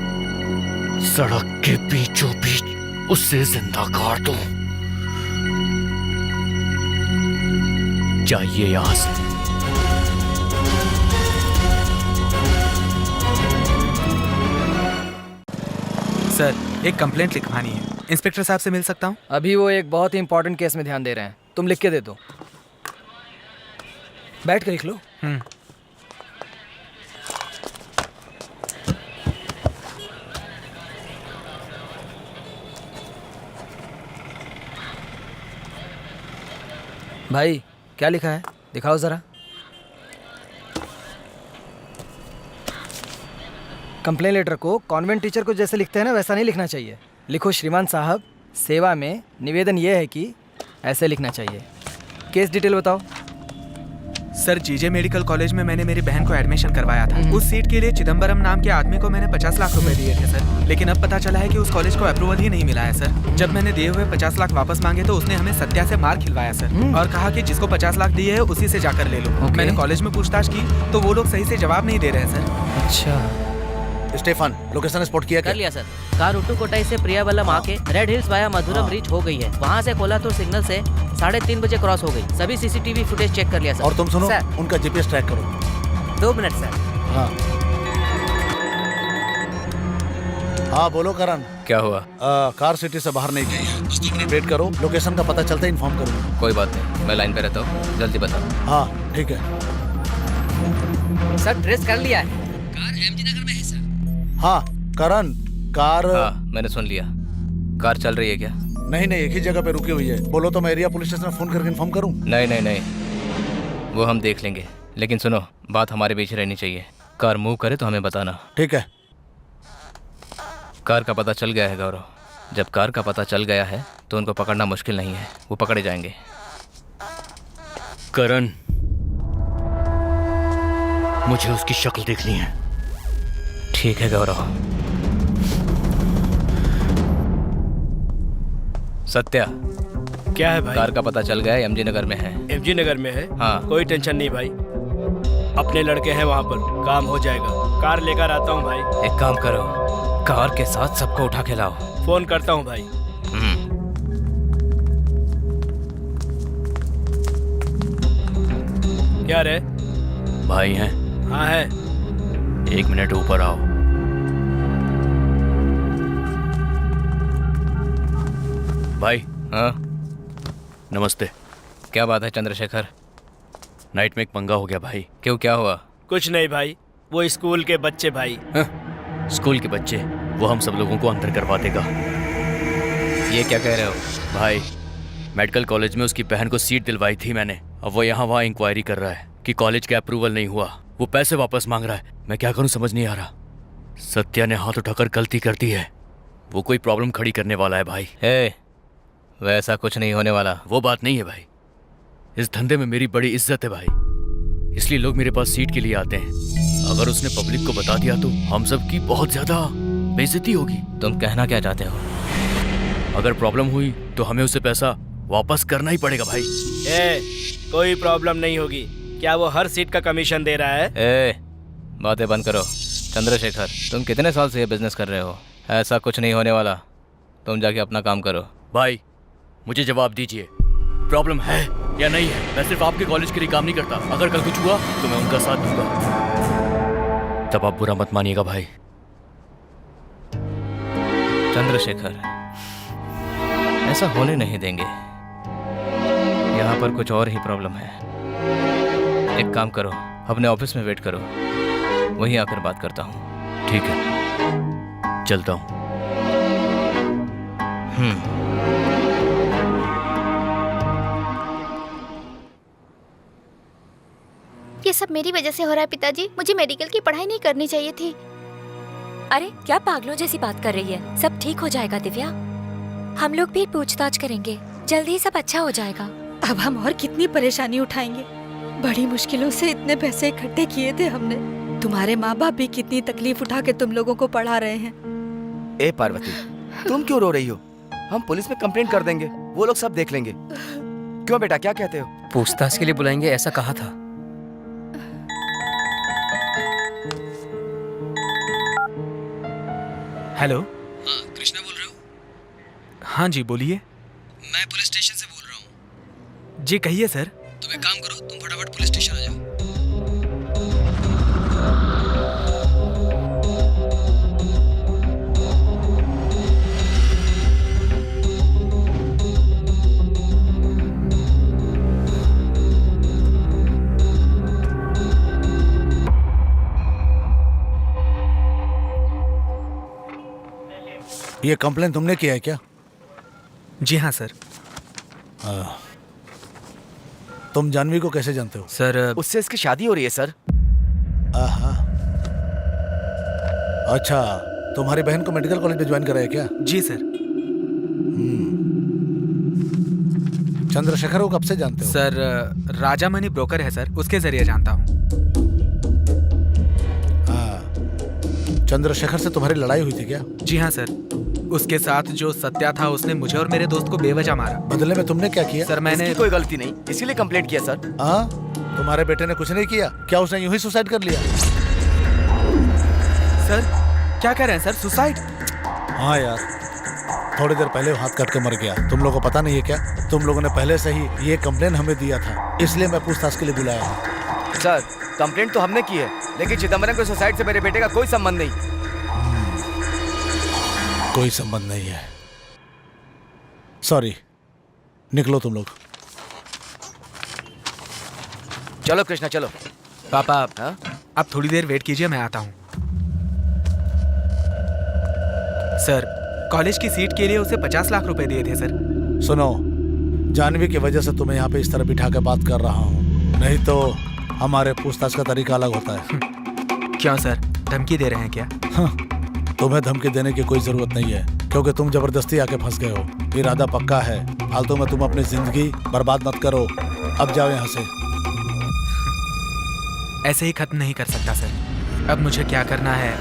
S11: सड़क के बीचों बीच उसे जिंदा गाड़ दो। चाहिए यहां से।
S1: सर, एक कंप्लेंट लिखवानी है। इंस्पेक्टर साहब से मिल सकता हूँ?
S8: अभी वो एक बहुत ही इंपॉर्टेंट केस में ध्यान दे रहे हैं, तुम लिख के दे दो। बैठ कर लिख लो। भाई क्या लिखा है, दिखाओ जरा। कंप्लेन लेटर को कॉन्वेंट टीचर को जैसे लिखते हैं ना, वैसा नहीं लिखना चाहिए। लिखो श्रीमान साहब, सेवा में निवेदन ये है कि ऐसे लिखना चाहिए। केस डिटेल बताओ।
S1: सर, जीजे मेडिकल कॉलेज में मैंने मेरी बहन को एडमिशन करवाया था। उस सीट के लिए चिदम्बरम नाम के आदमी को मैंने 50 लाख रुपए दिए थे सर, लेकिन अब पता चला है कि उस कॉलेज को अप्रूवल ही नहीं मिला है सर। जब मैंने दिए हुए 50 लाख वापस मांगे तो उसने हमें सत्या से मार खिलवाया सर, और कहा कि जिसको 50 लाख दिए है उसी से जाकर ले लो। मैंने कॉलेज में पूछताछ की तो वो लोग सही से जवाब नहीं दे रहे हैं सर।
S8: अच्छा,
S9: स्टेफन, लोकेशन स्पॉट किया
S12: कर लिया सर। कार उट्टुकोटाई से प्रियावल्लम आके रेड हिल्स वाया मधुरम रीच हो गई है। वहाँ से कोलातूर सिग्नल से 3:30 बजे क्रॉस हो गई। सभी सीसीटीवी फुटेज चेक कर लिया सर।
S9: और तुम सुनो
S12: सर,
S9: उनका जीपीएस ट्रैक करो।
S12: 2 मिनट सर।
S9: हाँ बोलो करण।
S10: क्या हुआ?
S9: कार सिटी से बाहर नहीं गई है, बस 2 मिनट वेट करो, लोकेशन का पता चलता है इन्फॉर्म करूँगा।
S10: कोई बात नहीं, मैं लाइन पे रहता हूँ, जल्दी बताओ।
S9: हाँ ठीक है।
S12: सर ट्रेस कर लिया है, कार एमजी नगर में है सर।
S9: हाँ करण, कार।
S10: हाँ मैंने सुन लिया। कार चल रही है क्या?
S9: नहीं नहीं, एक ही जगह पे रुकी हुई है। बोलो तो मैं एरिया पुलिस स्टेशन में फोन करके इन्फॉर्म करूँ?
S10: नहीं नहीं नहीं, वो हम देख लेंगे, लेकिन सुनो, बात हमारे बीच रहनी चाहिए। कार मूव करे तो हमें बताना।
S9: ठीक है।
S10: कार का पता चल गया है गौरव। जब कार का पता चल गया है तो उनको पकड़ना मुश्किल नहीं है, वो पकड़े जाएंगे।
S11: करण, मुझे उसकी शक्ल देखनी है।
S10: ठीक है गौरव। सत्या,
S13: क्या है भाई?
S10: कार का पता चल गया है, एमजी नगर में है।
S13: एमजी नगर में है?
S10: हाँ।
S13: कोई टेंशन नहीं भाई, अपने लड़के हैं वहाँ पर, काम हो जाएगा। कार लेकर आता हूँ भाई।
S10: एक काम करो, कार के साथ सबको उठा के लाओ।
S13: फोन करता हूँ भाई। क्या रे?
S11: भाई हैं?
S13: हाँ है।
S11: 1 मिनट ऊपर आओ। भाई।
S10: हाँ
S11: नमस्ते।
S10: क्या बात है चंद्रशेखर?
S11: नाइट में एक पंगा हो गया भाई।
S10: क्यों, क्या हुआ?
S13: कुछ नहीं भाई, वो स्कूल के बच्चे भाई।
S11: स्कूल के बच्चे? वो हम सब लोगों को अंदर करवा देगा।
S10: ये क्या कह रहे हो?
S11: भाई, मेडिकल कॉलेज में उसकी बहन को सीट दिलवाई थी मैंने। अब वो यहाँ वहाँ इंक्वायरी कर रहा है कि कॉलेज का अप्रूवल नहीं हुआ, वो पैसे वापस मांग रहा है। मैं क्या करूँ समझ नहीं आ रहा। सत्या ने हाथ उठाकर गलती कर दी है, वो कोई प्रॉब्लम खड़ी करने वाला है भाई।
S10: वैसा कुछ नहीं होने वाला।
S11: वो बात नहीं है भाई, इस धंधे में मेरी बड़ी इज्जत है भाई, इसलिए लोग मेरे पास सीट के लिए आते हैं। अगर उसने पब्लिक को बता दिया तो हम सब की बहुत ज्यादा बेइज्जती होगी।
S10: तुम कहना क्या चाहते हो?
S11: अगर प्रॉब्लम हुई तो हमें उसे पैसा वापस करना ही पड़ेगा भाई।
S13: कोई प्रॉब्लम नहीं होगी। क्या वो हर सीट का कमीशन दे रहा है?
S10: बातें बंद करो। चंद्रशेखर, तुम कितने साल से ये बिजनेस कर रहे हो? ऐसा कुछ नहीं होने वाला, तुम जाके अपना काम करो।
S11: भाई मुझे जवाब दीजिए, प्रॉब्लम है या नहीं है? मैं सिर्फ आपके कॉलेज के लिए काम नहीं करता, अगर कल कुछ हुआ तो मैं उनका साथ दूंगा। तब आप बुरा मत मानिएगा भाई।
S10: चंद्रशेखर, ऐसा होने नहीं देंगे। यहाँ पर कुछ और ही प्रॉब्लम है। एक काम करो, अपने ऑफिस में वेट करो, वहीं आकर बात करता हूँ।
S11: ठीक है, चलता हूँ।
S5: ये सब मेरी वजह से हो रहा है पिताजी। मुझे मेडिकल की पढ़ाई नहीं करनी चाहिए थी।
S6: अरे क्या पागलों जैसी बात कर रही है? सब ठीक हो जाएगा दिव्या। हम लोग भी पूछताछ करेंगे, जल्दी ही सब अच्छा हो जाएगा।
S7: अब हम और कितनी परेशानी उठाएंगे? बड़ी मुश्किलों से इतने पैसे इकट्ठे किए थे हमने। तुम्हारे माँ बाप भी कितनी तकलीफ उठा के तुम लोगों को पढ़ा रहे हैं।
S4: ए पार्वती, तुम क्यों रो रही हो? हम पुलिस में कंप्लेंट कर देंगे, वो लोग सब देख लेंगे। क्यों बेटा, क्या कहते हो?
S2: पूछताछ के लिए बुलाएंगे ऐसा कहा था।
S1: हेलो।
S10: हाँ, कृष्णा बोल रहे हो?
S1: हाँ जी बोलिए।
S10: मैं पुलिस स्टेशन से बोल रहा हूँ।
S1: जी कहिए सर।
S10: तुम एक काम करो, तुम फटाफट पुलिस स्टेशन आ जाओ।
S9: ये कंप्लेन तुमने किया है क्या?
S1: जी हाँ सर।
S9: तुम जानवी को कैसे जानते हो?
S1: सर
S4: उससे इसकी शादी हो रही है सर।
S9: आहा। अच्छा, तुम्हारी बहन को मेडिकल कॉलेज में ज्वाइन कराया क्या?
S1: जी सर।
S9: चंद्रशेखर को कब से जानते हो?
S1: सर राजामणि ब्रोकर है सर, उसके जरिए जानता हूँ।
S9: चंद्रशेखर से तुम्हारी लड़ाई हुई थी क्या?
S1: जी हाँ सर। उसके साथ जो सत्या था उसने मुझे और मेरे दोस्त को बेवजह मारा।
S9: बदले में तुमने क्या किया?
S1: सर मैंने
S4: कोई गलती नहीं, इसीलिए कंप्लेंट किया सर।
S9: तुम्हारे बेटे ने कुछ नहीं किया क्या? उसने यूं ही सुसाइड कर लिया?
S1: सर क्या कह रहे हैं सर? सुसाइड?
S9: हाँ यार, थोड़ी देर पहले हाथ काट के मर गया। तुम लोगों को पता नहीं है क्या? तुम लोगों ने पहले से ही ये कंप्लेन हमें दिया था, इसलिए मैं पूछताछ के लिए बुलाया हूँ।
S4: सर कंप्लेंट तो हमने की है, लेकिन चिदम्बरम के सुसाइड से मेरे बेटे का कोई संबंध नहीं।
S9: कोई संबंध नहीं है। सॉरी, निकलो तुम लोग।
S4: चलो कृष्णा चलो।
S1: पापा आप थोड़ी देर वेट कीजिए, मैं आता हूँ। सर कॉलेज की सीट के लिए उसे 50 लाख रुपए दिए थे सर।
S9: सुनो, जानवी की वजह से तुम्हें यहाँ पे इस तरह बिठा के बात कर रहा हूँ, नहीं तो हमारे पूछताछ का तरीका अलग होता है।
S1: क्यों सर, धमकी दे रहे हैं क्या?
S9: तुम्हें धमकी देने की कोई जरूरत नहीं है, क्योंकि तुम जबरदस्ती आके फंस गए हो। इरादा पक्का है, फालतू में तुम अपनी जिंदगी बर्बाद मत करो। अब जाओ यहाँ से।
S1: ऐसे ही खत्म नहीं कर सकता सर। अब मुझे क्या करना है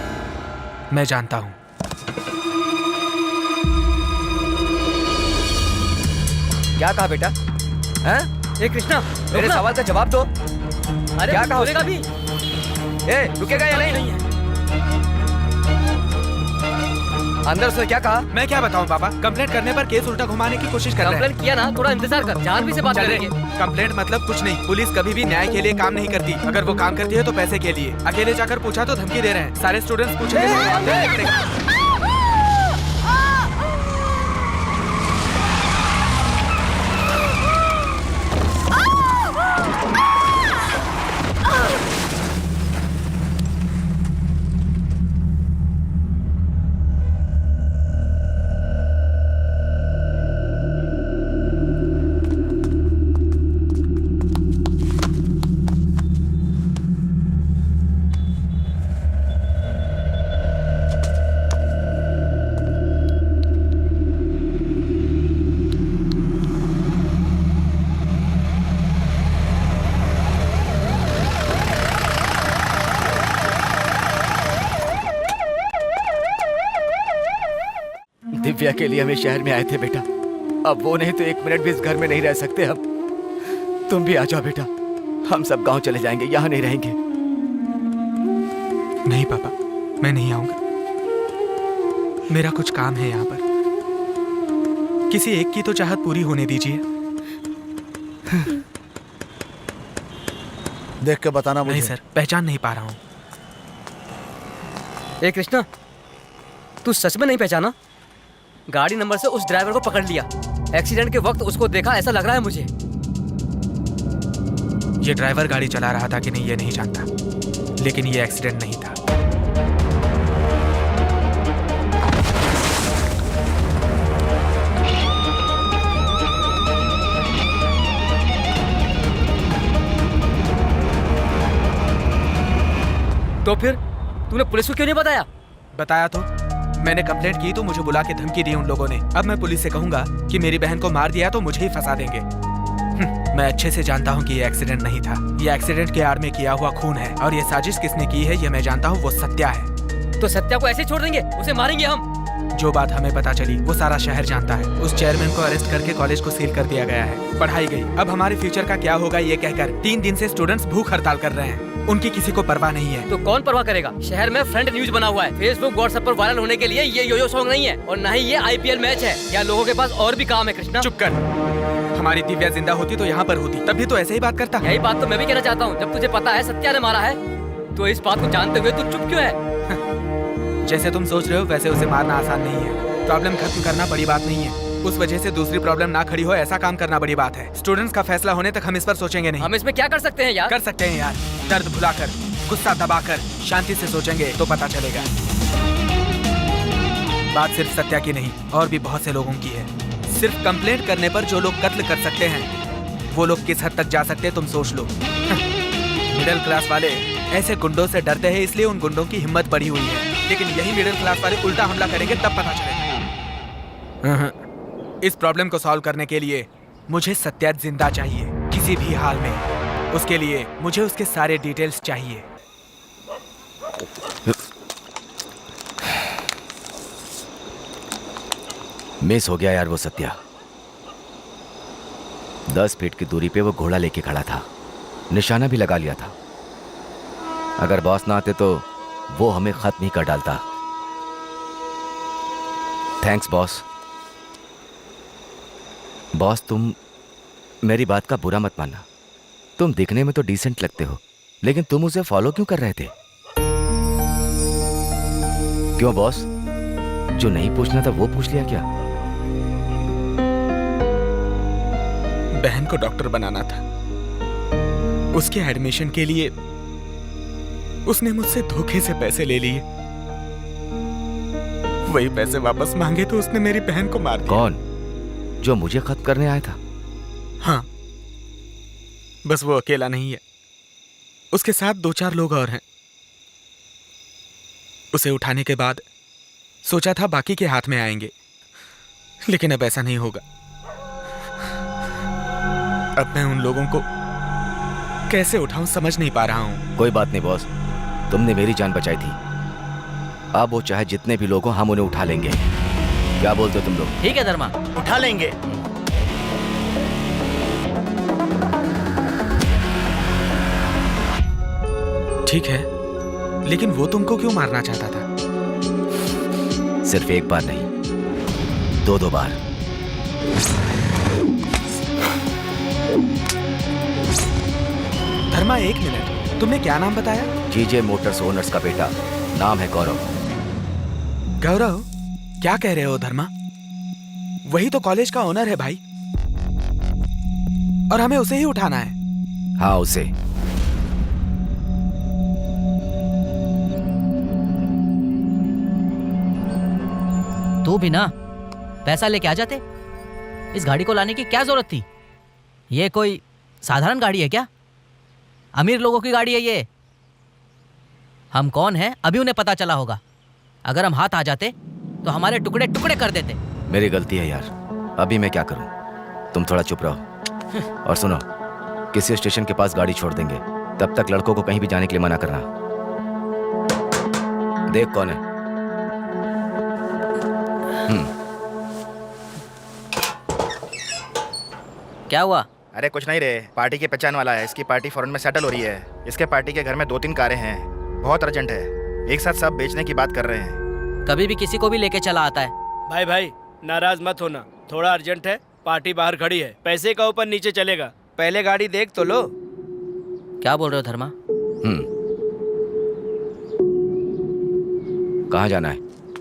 S1: मैं जानता हूँ।
S4: क्या कहा बेटा? हैं?
S2: ए कृष्णा,
S4: मेरे सवाल का जवाब दो।
S2: अरे
S4: क्या कहा
S2: बोलेगा भी?
S4: ए, रुकेगा या नहीं? अंदर उसने क्या कहा?
S1: मैं क्या बताऊं पापा, कंप्लेंट करने पर केस उल्टा घुमाने की कोशिश कर रहे हैं।
S2: कंप्लेंट किया ना, थोड़ा इंतजार कर, जानवी से बात करेंगे।
S1: कंप्लेंट मतलब कुछ नहीं। पुलिस कभी भी न्याय के लिए काम नहीं करती। अगर वो काम करती है तो पैसे के लिए। अकेले जाकर पूछा तो धमकी दे रहे हैं। सारे स्टूडेंट्स पूछेंगे।
S4: दिव्या के लिए हमें शहर में आए थे बेटा। अब वो नहीं तो 1 मिनट भी इस घर में नहीं रह सकते हम। तुम भी आ जाओ बेटा, हम सब गांव चले जाएंगे, यहाँ नहीं रहेंगे।
S1: नहीं पापा, मैं नहीं आऊंगा। मेरा कुछ काम है यहाँ पर। किसी एक की तो चाहत पूरी होने दीजिए।
S9: देख के बताना मुझे।
S1: नहीं सर, पहचान नहीं पा रहा हूँ।
S2: ए कृष्णा, तू सच में नहीं पहचाना? गाड़ी नंबर से उस ड्राइवर को पकड़ लिया। एक्सीडेंट के वक्त उसको देखा ऐसा लग रहा है मुझे।
S1: ये ड्राइवर गाड़ी चला रहा था कि नहीं ये नहीं जानता, लेकिन ये एक्सीडेंट नहीं था।
S2: तो फिर तूने पुलिस को क्यों नहीं बताया?
S1: बताया तो मैंने कंप्लेंट की तो मुझे बुला के धमकी दी उन लोगों ने। अब मैं पुलिस से कहूंगा कि मेरी बहन को मार दिया तो मुझे ही फंसा देंगे। मैं अच्छे से जानता हूँ कि ये एक्सीडेंट नहीं था। ये एक्सीडेंट के आड़ में किया हुआ खून है और ये साजिश किसने की है ये मैं जानता हूँ, वो सत्या है।
S2: तो सत्या को ऐसे छोड़ देंगे? उसे मारेंगे हम?
S1: जो बात हमें पता चली वो सारा शहर जानता है। उस चेयरमैन को अरेस्ट करके कॉलेज को सील कर दिया गया है। पढ़ाई गई। अब हमारे फ्यूचर का क्या होगा ये कहकर 3 दिन से स्टूडेंट्स भूख हड़ताल कर रहे हैं। उनकी किसी को परवाह नहीं है।
S2: तो कौन परवाह करेगा? शहर में फ्रंट न्यूज बना हुआ है। फेसबुक व्हाट्सएप पर वायरल होने के लिए ये योयो सॉन्ग नहीं है और न ही ये IPL मैच है। या लोगों के पास और भी काम है? कृष्णा
S1: चुप कर। हमारी दिव्या जिंदा होती तो यहाँ पर होती, तब भी तो ऐसे ही बात करता।
S2: यही बात तो मैं भी कहना चाहता हूँ। जब तुझे पता है सत्या ने मारा है तो इस बात को जानते हुए तू चुप क्यों है?
S1: जैसे तुम सोच रहे हो वैसे उसे मारना आसान नहीं है। प्रॉब्लम खत्म करना बड़ी बात नहीं है, उस वजह से दूसरी प्रॉब्लम ना खड़ी हो ऐसा काम करना बड़ी बात है। स्टूडेंट्स का फैसला होने तक हम इस पर सोचेंगे नहीं।
S2: हम इसमें क्या कर सकते हैं यार?
S1: कर सकते हैं यार, दर्द भुलाकर, गुस्सा दबाकर, शांति से सोचेंगे तो पता चलेगा। बात सिर्फ सत्या की नहीं और भी बहुत से लोगों की है। सिर्फ कंप्लेंट करने पर जो लोग कत्ल कर सकते हैं वो लोग किस हद तक जा सकते हैं तुम सोच लो। मिडिल क्लास वाले ऐसे गुंडों से डरते हैं इसलिए उन गुंडों की हिम्मत बढ़ी हुई है, लेकिन यही मिडिल क्लास वाले उल्टा हमला करेंगे तब पता चलेगा। इस प्रॉब्लम को सॉल्व करने के लिए मुझे सत्या जिंदा चाहिए किसी भी हाल में। उसके लिए मुझे उसके सारे डिटेल्स चाहिए।
S3: मिस हो गया यार वो सत्या। 10 फीट की दूरी पे वो घोड़ा लेके खड़ा था, निशाना भी लगा लिया था। अगर बॉस ना आते तो वो हमें खत्म ही कर डालता। Thanks boss. बॉस तुम मेरी बात का बुरा मत मानना। तुम दिखने में तो डिसेंट लगते हो, लेकिन तुम उसे फॉलो क्यों कर रहे थे? क्यों बॉस, जो नहीं पूछना था वो पूछ लिया क्या?
S1: बहन को डॉक्टर बनाना था, उसके एडमिशन के लिए उसने मुझसे धोखे से पैसे ले लिए। वही पैसे वापस मांगे तो उसने मेरी बहन को मार दिया।
S3: कौन? जो मुझे खत्म करने आया था?
S1: हाँ, बस वो अकेला नहीं है, उसके साथ 2-4 लोग और हैं। उसे उठाने के बाद सोचा था बाकी के हाथ में आएंगे, लेकिन अब ऐसा नहीं होगा। अब मैं उन लोगों को कैसे उठाऊं समझ नहीं पा रहा हूं।
S3: कोई बात नहीं बॉस, तुमने मेरी जान बचाई थी। अब वो चाहे जितने भी लोग हों हम उन्हें उठा लेंगे। क्या बोलते हो तुम लोग?
S12: ठीक है धर्मा,
S3: उठा लेंगे।
S1: ठीक है, लेकिन वो तुमको क्यों मारना चाहता था?
S3: सिर्फ एक बार नहीं, 2-2 बार।
S1: धर्मा एक मिनट, तुमने क्या नाम बताया?
S3: जीजे मोटर्स ओनर्स का बेटा, नाम है गौरव।
S1: गौरव? क्या कह रहे हो धर्मा? वही तो कॉलेज का ओनर है भाई, और हमें उसे ही उठाना है।
S3: हाँ उसे।
S12: तू भी ना पैसा लेके आ जाते। इस गाड़ी को लाने की क्या जरूरत थी? ये कोई साधारण गाड़ी है क्या? अमीर लोगों की गाड़ी है ये। हम कौन हैं अभी उन्हें पता चला होगा। अगर हम हाथ आ जाते तो हमारे टुकड़े टुकड़े कर देते।
S3: मेरी गलती है यार, अभी मैं क्या करूं? तुम थोड़ा चुप रहो। और सुनो, किसी स्टेशन के पास गाड़ी छोड़ देंगे, तब तक लड़कों को कहीं भी जाने के लिए मना करना। देख कौन है।
S12: क्या हुआ?
S10: अरे कुछ नहीं रे, पार्टी की पहचान वाला है। इसकी पार्टी फॉरेन में सेटल हो रही है। इसके पार्टी के घर में 2-3 कारें हैं, बहुत अर्जेंट है। एक साथ सब बेचने की बात कर रहे हैं।
S12: कभी भी किसी को भी लेके चला आता है।
S13: भाई भाई नाराज मत होना, थोड़ा अर्जेंट है। पार्टी बाहर खड़ी है, पैसे का ऊपर नीचे चलेगा।
S4: पहले गाड़ी देख तो लो।
S12: क्या बोल रहे हो धर्मा?
S3: कहाँ जाना है?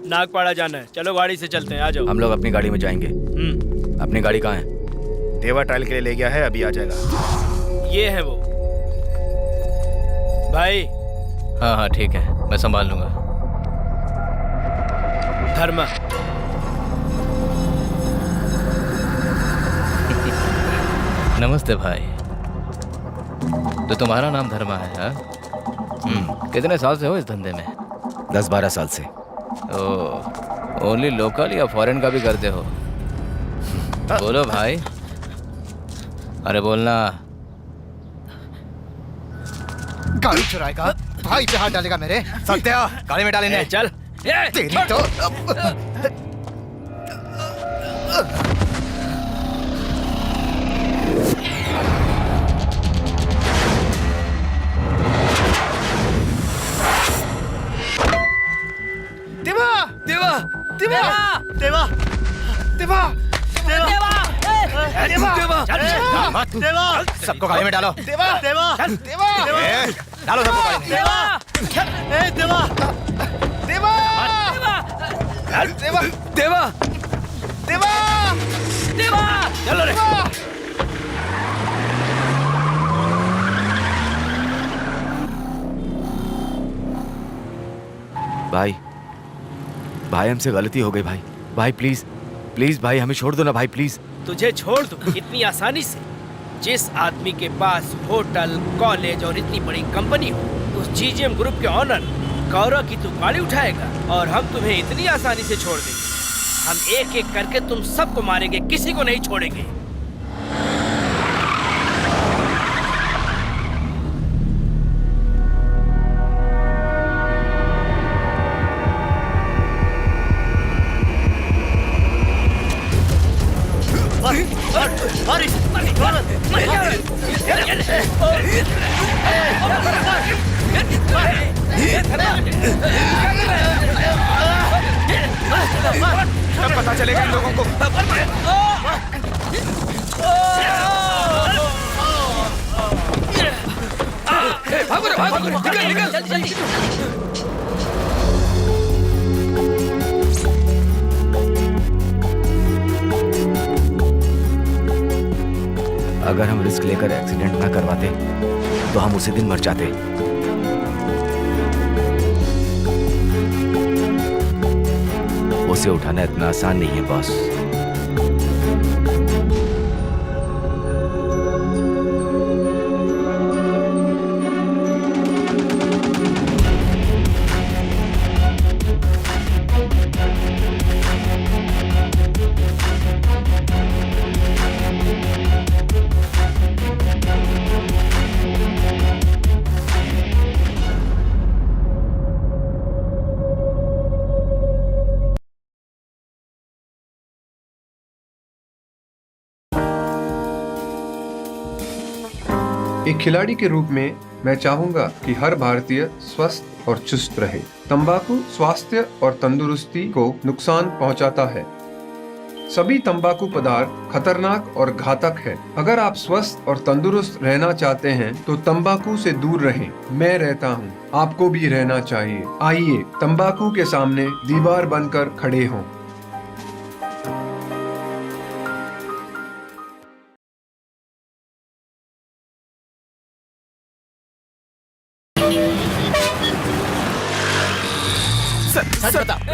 S13: नागपाड़ा जाना है। चलो गाड़ी से चलते हैं, आ जाओ।
S3: हम लोग अपनी गाड़ी में जाएंगे। अपनी गाड़ी कहाँ है?
S10: देवा ट्रायल के लिए ले गया है, अभी आ जाएगा।
S13: ये है वो। भाई।
S11: हाँ हाँ ठीक है, मैं संभाल लूंगा।
S13: धर्मा।
S11: नमस्ते भाई। तो तुम्हारा नाम धर्मा है? हाँ
S10: कितने साल से हो इस धंधे में?
S4: 10-12 साल से।
S10: ओनली लोकल या फॉरेन का भी करते हो? बोलो भाई, अरे बोलना।
S14: गाड़ी चुराएगा, भाई पे हाथ डालेगा मेरे।
S4: सत्या, गाड़ी में डालेंगे।
S13: चल
S14: तेरी तो
S4: देवा देवा देवा देवा देवा देवा देवा देवा सबको गाड़ी में डालो। देवा देवा देवा डालो सबको गाड़ी में। देवा देवा देवा देवा देवा देवा देवा चलो रे। भाई भाई हमसे गलती हो गई भाई। भाई प्लीज प्लीज भाई हमें छोड़ दो ना भाई प्लीज।
S13: तुझे छोड़ दूं इतनी आसानी से? जिस आदमी के पास होटल, कॉलेज और इतनी बड़ी कंपनी हो, उस जीजीएम ग्रुप के ऑनर गौरव की तू गाड़ी उठाएगा और हम तुम्हें इतनी आसानी से छोड़ देंगे? हम एक एक करके तुम सबको मारेंगे, किसी को नहीं छोड़ेंगे।
S1: तब पता चलेगा इन लोगों को।
S4: भागो रे भागो, निकल निकल। अगर हम रिस्क लेकर एक्सीडेंट ना करवाते तो हम उसी दिन मर जाते। उसे उठाना इतना आसान नहीं है बॉस।
S15: एक खिलाड़ी के रूप में मैं चाहूंगा कि हर भारतीय स्वस्थ और चुस्त रहे। तंबाकू स्वास्थ्य और तंदुरुस्ती को नुकसान पहुंचाता है। सभी तंबाकू पदार्थ खतरनाक और घातक है। अगर आप स्वस्थ और तंदुरुस्त रहना चाहते हैं तो तंबाकू से दूर रहें। मैं रहता हूं, आपको भी रहना चाहिए। आइए तंबाकू के सामने दीवार बनकर खड़े हों।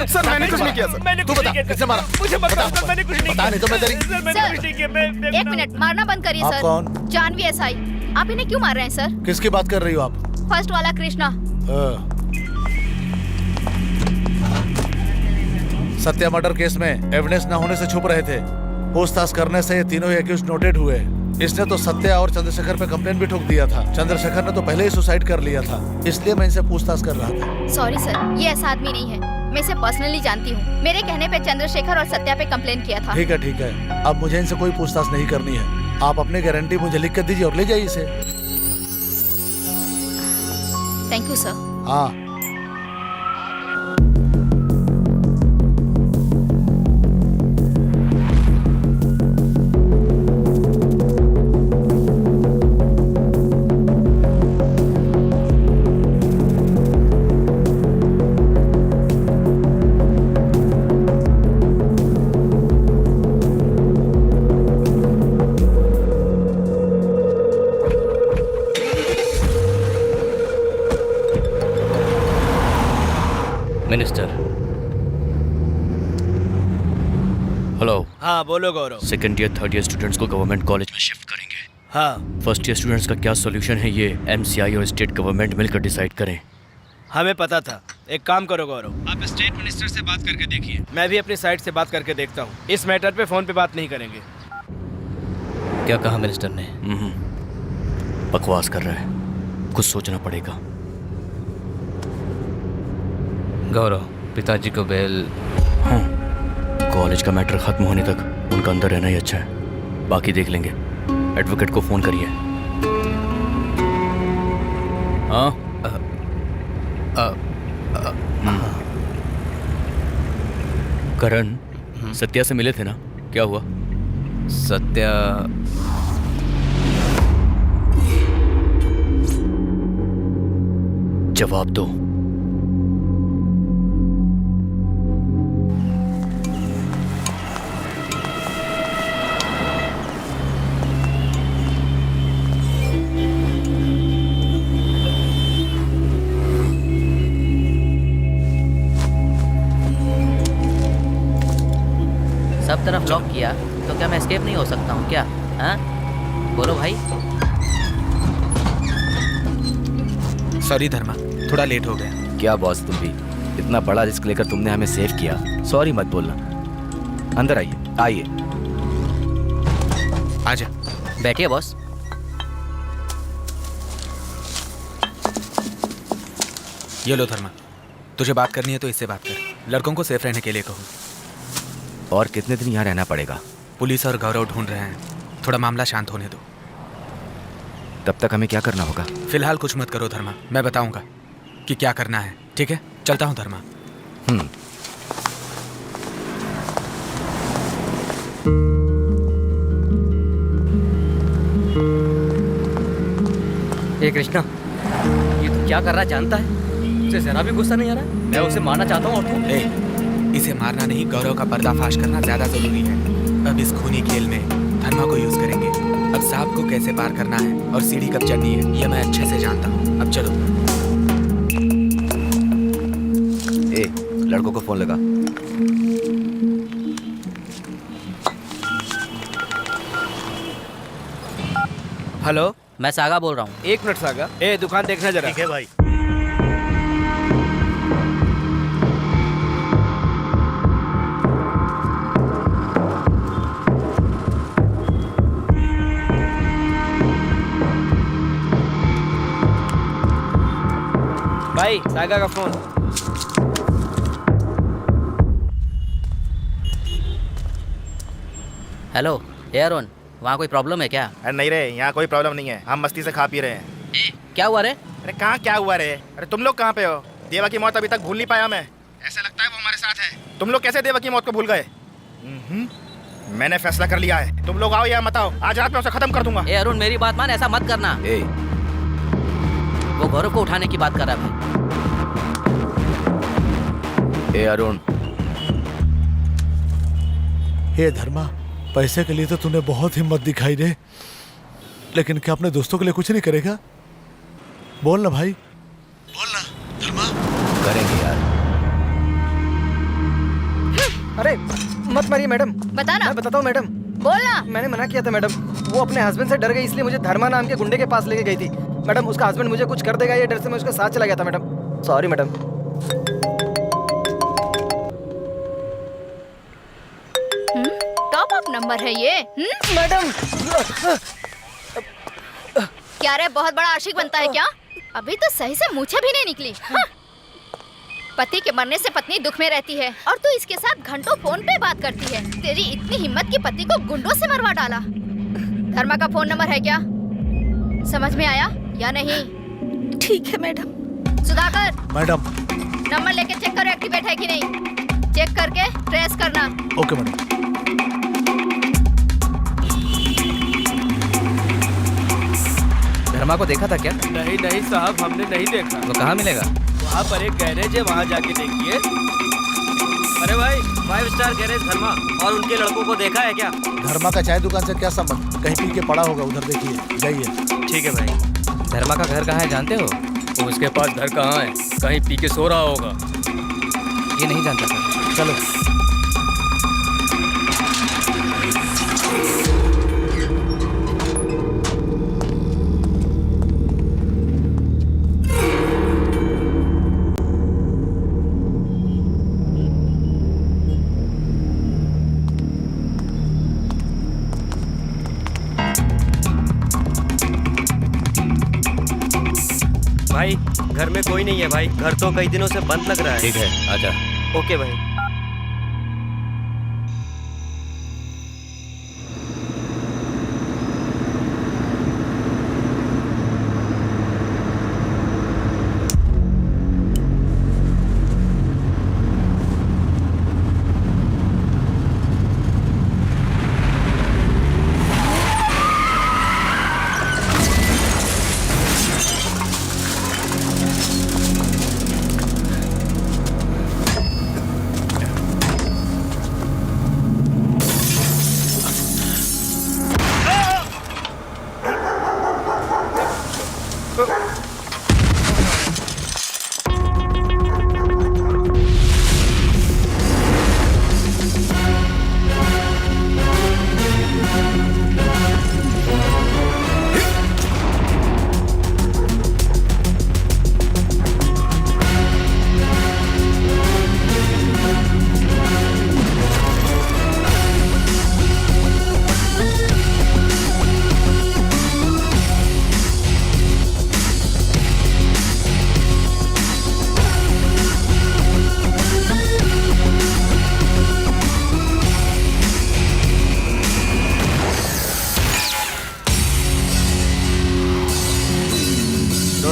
S1: सर मैंने कुछ नहीं किया सर।
S13: मैंने कुछ नहीं किया।
S1: किसने मारा?
S13: मुझे बता सर, मैंने कुछ नहीं किया।
S1: नहीं तो मैं तेरी।
S13: सर मैंने कुछ नहीं किया।
S5: एक मिनट, मारना बंद करिए
S9: आप
S5: सर।
S9: कौन?
S5: जानवी एसआई। आप इन्हें क्यों मार रहे हैं सर?
S9: किसकी बात कर रही हो आप?
S5: फर्स्ट वाला कृष्णा।
S9: सत्या मर्डर केस में एविडेंस न होने से छुप रहे थे। पूछताछ करने से ये तीनों ही एक्यूज नोटेड हुए। इसने तो सत्या और चंद्रशेखर पे कंप्लेन भी ठोक दिया था। चंद्रशेखर ने तो पहले ही सुसाइड कर लिया था, इसलिए मैं इनसे पूछताछ कर रहा था।
S5: सॉरी सर, ये ऐसा आदमी नहीं है। मैं इसे पर्सनली जानती हूँ। मेरे कहने पे चंद्रशेखर और सत्या पे कंप्लेन किया था।
S9: ठीक है। अब मुझे इनसे कोई पूछताछ नहीं करनी है। आप अपनी गारंटी मुझे लिख कर दीजिए और ले जाइए इसे।
S5: Thank you sir.
S9: हाँ।
S11: मिनिस्टर। हेलो।
S13: हाँ बोलो Gaurav.
S11: Second year third year students को गवर्नमेंट कॉलेज में शिफ्ट करेंगे।
S13: हाँ
S11: फर्स्ट ईयर स्टूडेंट्स का क्या सॉल्यूशन है ये एमसीआई और स्टेट गवर्नमेंट मिलकर डिसाइड करें।
S13: हमें पता था। एक काम करो गौरव, आप स्टेट मिनिस्टर से बात करके देखिए। मैं भी अपनी साइड से बात करके देखता हूँ। इस मैटर पे फोन पे बात नहीं करेंगे।
S12: क्या कहा मिनिस्टर ने?
S11: बकवास कर रहा है, कुछ सोचना पड़ेगा।
S12: गौरव, पिताजी को बेल।
S11: हाँ, कॉलेज का मैटर खत्म होने तक उनका अंदर रहना ही अच्छा है, बाकी देख लेंगे। एडवोकेट को फोन करिए। हाँ करण, सत्या से मिले थे ना, क्या हुआ?
S12: सत्या
S11: जवाब दो।
S12: सब तरफ लॉक किया तो क्या मैं एस्केप नहीं हो सकता हूँ क्या? हाँ बोलो भाई।
S1: सॉरी धर्मा, थोड़ा लेट हो गया।
S4: क्या बॉस, तुम भी इतना बड़ा रिस्क लेकर तुमने हमें सेव किया। सॉरी मत बोलना। अंदर आइए, आइए।
S1: आजा।
S12: बैठिए बॉस।
S1: ये लो धर्मा, तुझे बात करनी है तो इससे बात कर। लड़कों को सेफ रहने के लिए कहूँ।
S4: और कितने दिन यहाँ रहना पड़ेगा?
S1: पुलिस और गौरव ढूंढ रहे हैं, थोड़ा मामला शांत होने दो।
S4: तब तक हमें क्या करना होगा?
S1: फिलहाल कुछ मत करो धर्मा, मैं बताऊंगा कि क्या करना है। ठीक है, चलता हूँ धर्मा।
S2: ए कृष्णा, ये तो क्या कर रहा है जानता है? उसे जरा भी गुस्सा नहीं आ रहा है। मैं उसे मारना चाहता हूँ और तू?
S1: इसे मारना नहीं, गौरव का पर्दाफाश करना ज्यादा जरूरी है। अब इस खूनी खेल में धर्मा को यूज करेंगे। अब सांप को कैसे पार करना है और सीढ़ी कब चढ़नी है, ये मैं अच्छे से जानता हूँ। अब चलो।
S4: ए, लड़कों को फोन लगा।
S13: हेलो,
S12: मैं सागा बोल रहा हूँ।
S13: एक मिनट सागा। ए, दुकान देखना जरा।
S14: ठीक है भाई।
S13: भाई, सागा का फोन।
S12: हेलो, ए अरुण, वहाँ कोई प्रॉब्लम है क्या?
S14: अरे नहीं रे, यहाँ कोई प्रॉब्लम नहीं है। हम मस्ती से खा पी रहे हैं।
S12: क्या हुआ रे?
S14: अरे कहाँ क्या हुआ रे? अरे तुम लोग कहाँ पे हो? देवा की मौत अभी तक भूल नहीं पाया मैं। ऐसा लगता है वो हमारे साथ है। तुम लोग कैसे देवा की मौत को भूल गए? मैंने फैसला कर लिया है। तुम लोग आओ या मत आओ, आज रात में उसे खत्म कर दूंगा।
S12: ए अरुण, मेरी बात मान, ऐसा मत करना। वो गौरव को उठाने की बात कर रहा है।
S4: ए अरुण।
S9: हे धर्मा, पैसे के लिए तो तूने बहुत हिम्मत दिखाई रे, लेकिन क्या अपने दोस्तों के लिए कुछ नहीं करेगा? बोल ना भाई, बोल ना धर्मा।
S4: करेंगे यार।
S8: अरे मत मारिए मैडम।
S5: बता ना।
S8: मैं बताता हूँ मैडम।
S5: बोलना।
S8: मैंने मना किया था मैडम। वो अपने हस्बैंड से डर गई, इसलिए मुझे धर्मा नाम के गुंडे के पास लेके गई थी। मैडम, उसका हस्बैंड मुझे कुछ कर देगा ये डर से मैं उसके साथ चला गया था madam. Sorry madam.
S5: Top up number है ये।
S8: मैडम।
S5: क्या रे, बहुत बड़ा आशिक बनता है क्या? अभी तो सही से मूछें भी नहीं निकली। हाँ। पति के मरने से पत्नी दुख में रहती है और तू इसके साथ घंटों फोन पे बात करती है। तेरी इतनी हिम्मत कि पति को गुंडों से मरवा डाला। धर्मा का फोन नंबर है क्या? समझ में आया या नहीं?
S7: ठीक है मैडम।
S5: सुधाकर,
S9: मैडम।
S5: नंबर लेके चेक करो एक्टिवेट है कि नहीं। चेक करके ट्रेस करना।
S9: Okay madam.
S10: धर्मा को देखा था क्या?
S13: नहीं नहीं साहब, हमने नहीं देखा।
S10: वो कहाँ मिलेगा?
S13: वहाँ पर एक गैरेज है, वहाँ जाके देखिए।
S2: अरे भाई, 5 स्टार गैरेज धर्मा और उनके लड़कों को देखा है क्या?
S9: धर्मा का चाय दुकान से क्या संबंध? कहीं पी के पड़ा होगा, उधर देखिए, जाइए।
S2: ठीक है भाई।
S10: धर्मा का घर कहाँ है जानते हो?
S11: तो उसके पास घर कहाँ है? कहीं पी के सो रहा होगा।
S10: ये नहीं जानता सर।
S9: चलो।
S16: भाई घर में कोई नहीं है भाई, घर तो कई दिनों से बंद लग रहा है।
S11: ठीक है, आजा।
S16: ओके भाई।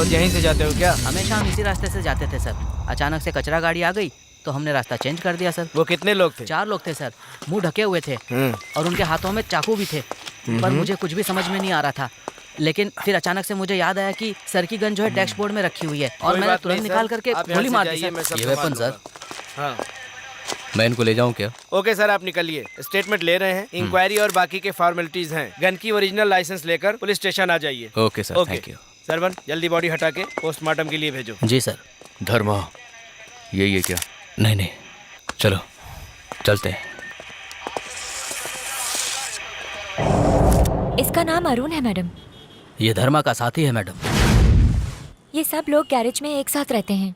S12: यहीं से जाते हो क्या? हमेशा हम इसी रास्ते से जाते थे सर। अचानक से कचरा गाड़ी आ गई तो हमने रास्ता चेंज कर दिया सर।
S13: वो कितने लोग थे?
S12: 4 लोग थे सर, मुंह ढके हुए थे और उनके हाथों में चाकू भी थे। पर मुझे कुछ भी समझ में नहीं आ रहा था। लेकिन फिर अचानक से मुझे याद आया कि सर की गन जो है डैशबोर्ड में रखी हुई है और मैंने तुरंत निकाल करके गोली मार दी सर।
S11: ये वेपन सर?
S13: हाँ।
S11: मैं इनको ले जाऊं क्या?
S13: ओके सर, आप निकलिए। स्टेटमेंट ले रहे हैं, इंक्वायरी और बाकी के फॉर्मेलिटीज हैं। गन की ओरिजिनल लाइसेंस लेकर पुलिस स्टेशन आ जाइए।
S11: Okay sir, thank you.
S13: Sarwan, जल्दी बॉडी हटा के पोस्टमार्टम के लिए भेजो।
S12: जी सर।
S11: धर्मा, यही है क्या? नहीं, चलो चलते हैं।
S6: इसका नाम अरुण है मैडम।
S12: ये धर्मा का साथी है मैडम।
S6: ये सब लोग गैरेज में एक साथ रहते हैं।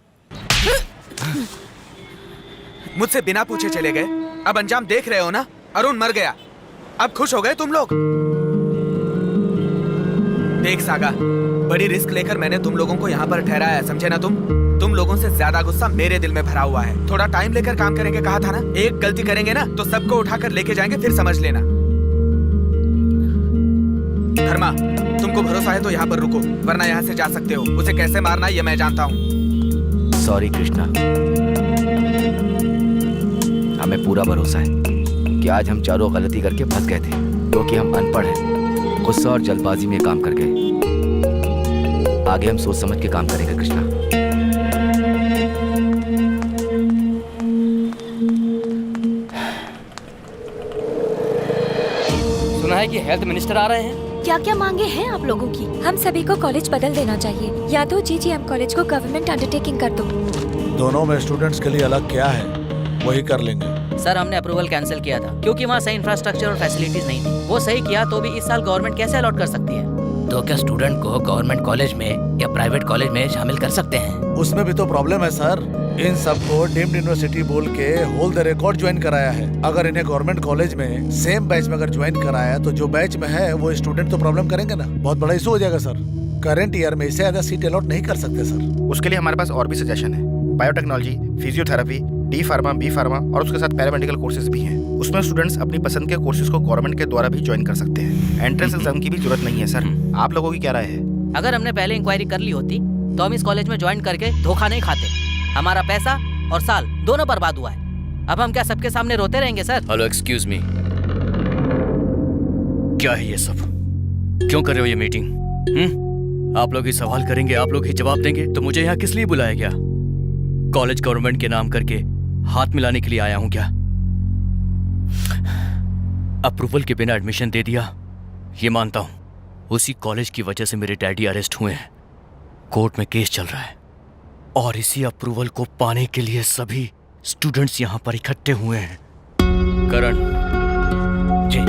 S1: मुझसे बिना पूछे चले गए। अब अंजाम देख रहे हो ना? अरुण मर गया। अब खुश हो गए तुम लोग? देख सागा, बड़ी रिस्क लेकर मैंने तुम लोगों को यहाँ पर ठहराया, समझे ना? तुम लोगों से ज्यादा गुस्सा मेरे दिल में भरा हुआ है। थोड़ा टाइम लेकर काम करेंगे कहा था ना? एक गलती करेंगे ना तो सबको उठाकर लेके जाएंगे, फिर समझ लेना। धर्मा, तुमको भरोसा है तो यहाँ पर रुको, वरना यहाँ से जा सकते हो। उसे कैसे मारना ये मैं जानता हूँ।
S4: सॉरी कृष्णा, हमें पूरा भरोसा है कि आज हम चारों गलती करके फंस गए थे, क्योंकि हम अनपढ़ हैं, गुस्सा और जल्दबाजी में काम कर गए। आगे हम सोच समझ के काम करेंगे कृष्णा।
S2: सुना है कि हेल्थ मिनिस्टर आ रहे हैं।
S7: क्या क्या मांगे हैं आप लोगों की?
S6: हम सभी को कॉलेज बदल देना चाहिए, या तो GGM कॉलेज को गवर्नमेंट अंडरटेकिंग कर दो।
S9: दोनों में स्टूडेंट्स के लिए अलग क्या है, वही कर लेंगे।
S12: सर, हमने अप्रूवल कैंसिल किया था क्योंकि वहाँ सही इंफ्रास्ट्रक्चर और फैसिलिटीज नहीं थी। वो सही किया तो भी इस साल गवर्नमेंट कैसे अलॉट कर सकती है?
S2: तो क्या स्टूडेंट को गवर्नमेंट कॉलेज में या प्राइवेट कॉलेज में शामिल कर सकते हैं?
S9: उसमें भी तो प्रॉब्लम है सर। इन सबको डीम्ड यूनिवर्सिटी बोल के होल द रिकॉर्ड ज्वाइन कराया है। अगर इन्हें गवर्नमेंट कॉलेज में सेम बैच में अगर ज्वाइन कराया तो जो बैच में है वो स्टूडेंट तो प्रॉब्लम करेंगे ना, बहुत बड़ा इशू हो जाएगा सर। करंट ईयर में इससे ज्यादा सीट अलॉट नहीं कर सकते सर।
S14: उसके लिए हमारे पास और भी सजेशन है। Biotechnology, physiotherapy, D pharma, B pharma और उसके साथ पैरामेडिकल कोर्सेज भी हैं। उसमें स्टूडेंट्स अपनी पसंद के कोर्सेज को गवर्नमेंट के द्वारा भी ज्वाइन कर सकते हैं। एंट्रेंस एग्जाम की भी जरूरत नहीं है सर। आप लोगों की क्या राय है?
S12: अगर हमने पहले इंक्वायरी कर ली होती तो हम इस कॉलेज में ज्वाइन करके धोखा नहीं खाते। हमारा पैसा और साल दोनों बर्बाद हुआ है। अब हम क्या सबके सामने रोते रहेंगे सर?
S11: हेलो, एक्सक्यूज मी, क्या है ये सब? क्यों कर रहे हो ये मीटिंग? आप लोग ही सवाल करेंगे, आप लोग ही जवाब देंगे, तो मुझे यहाँ किस लिए बुलाया गया? कॉलेज गवर्नमेंट के नाम करके हाथ मिलाने के लिए आया हूं क्या? अप्रूवल के बिना एडमिशन दे दिया, ये मानता हूं। उसी कॉलेज की वजह से मेरे डैडी अरेस्ट हुए हैं, कोर्ट में केस चल रहा है, और इसी अप्रूवल को पाने के लिए सभी स्टूडेंट्स यहां पर इकट्ठे हुए हैं। करण
S4: जी,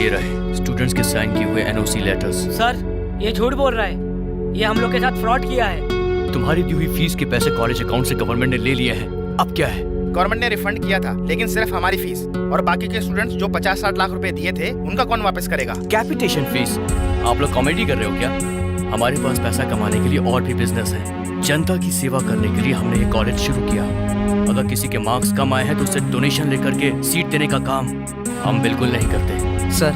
S11: ये रहे स्टूडेंट्स के साइन किए हुए NOC लेटर्स।
S2: सर, ये झूठ बोल रहा है। ये हम लोग के साथ फ्रॉड किया है।
S11: तुम्हारी दी हुई फीस के पैसे कॉलेज अकाउंट से गवर्नमेंट ने ले लिए हैं। अब क्या है?
S14: गवर्नमेंट ने रिफंड किया था, लेकिन सिर्फ हमारी फीस। और बाकी के स्टूडेंट्स जो 50-60 लाख रुपए दिए थे, उनका कौन वापस करेगा?
S11: Capitation fees? आप लोग कॉमेडी कर रहे हो क्या? हमारे पास पैसा कमाने के लिए और भी बिजनेस है। जनता की सेवा करने के लिए हमने ये कॉलेज शुरू किया। अगर किसी के मार्क्स कम आए हैं तो उसे डोनेशन लेकर के सीट देने का काम हम बिल्कुल नहीं करते।
S10: सर,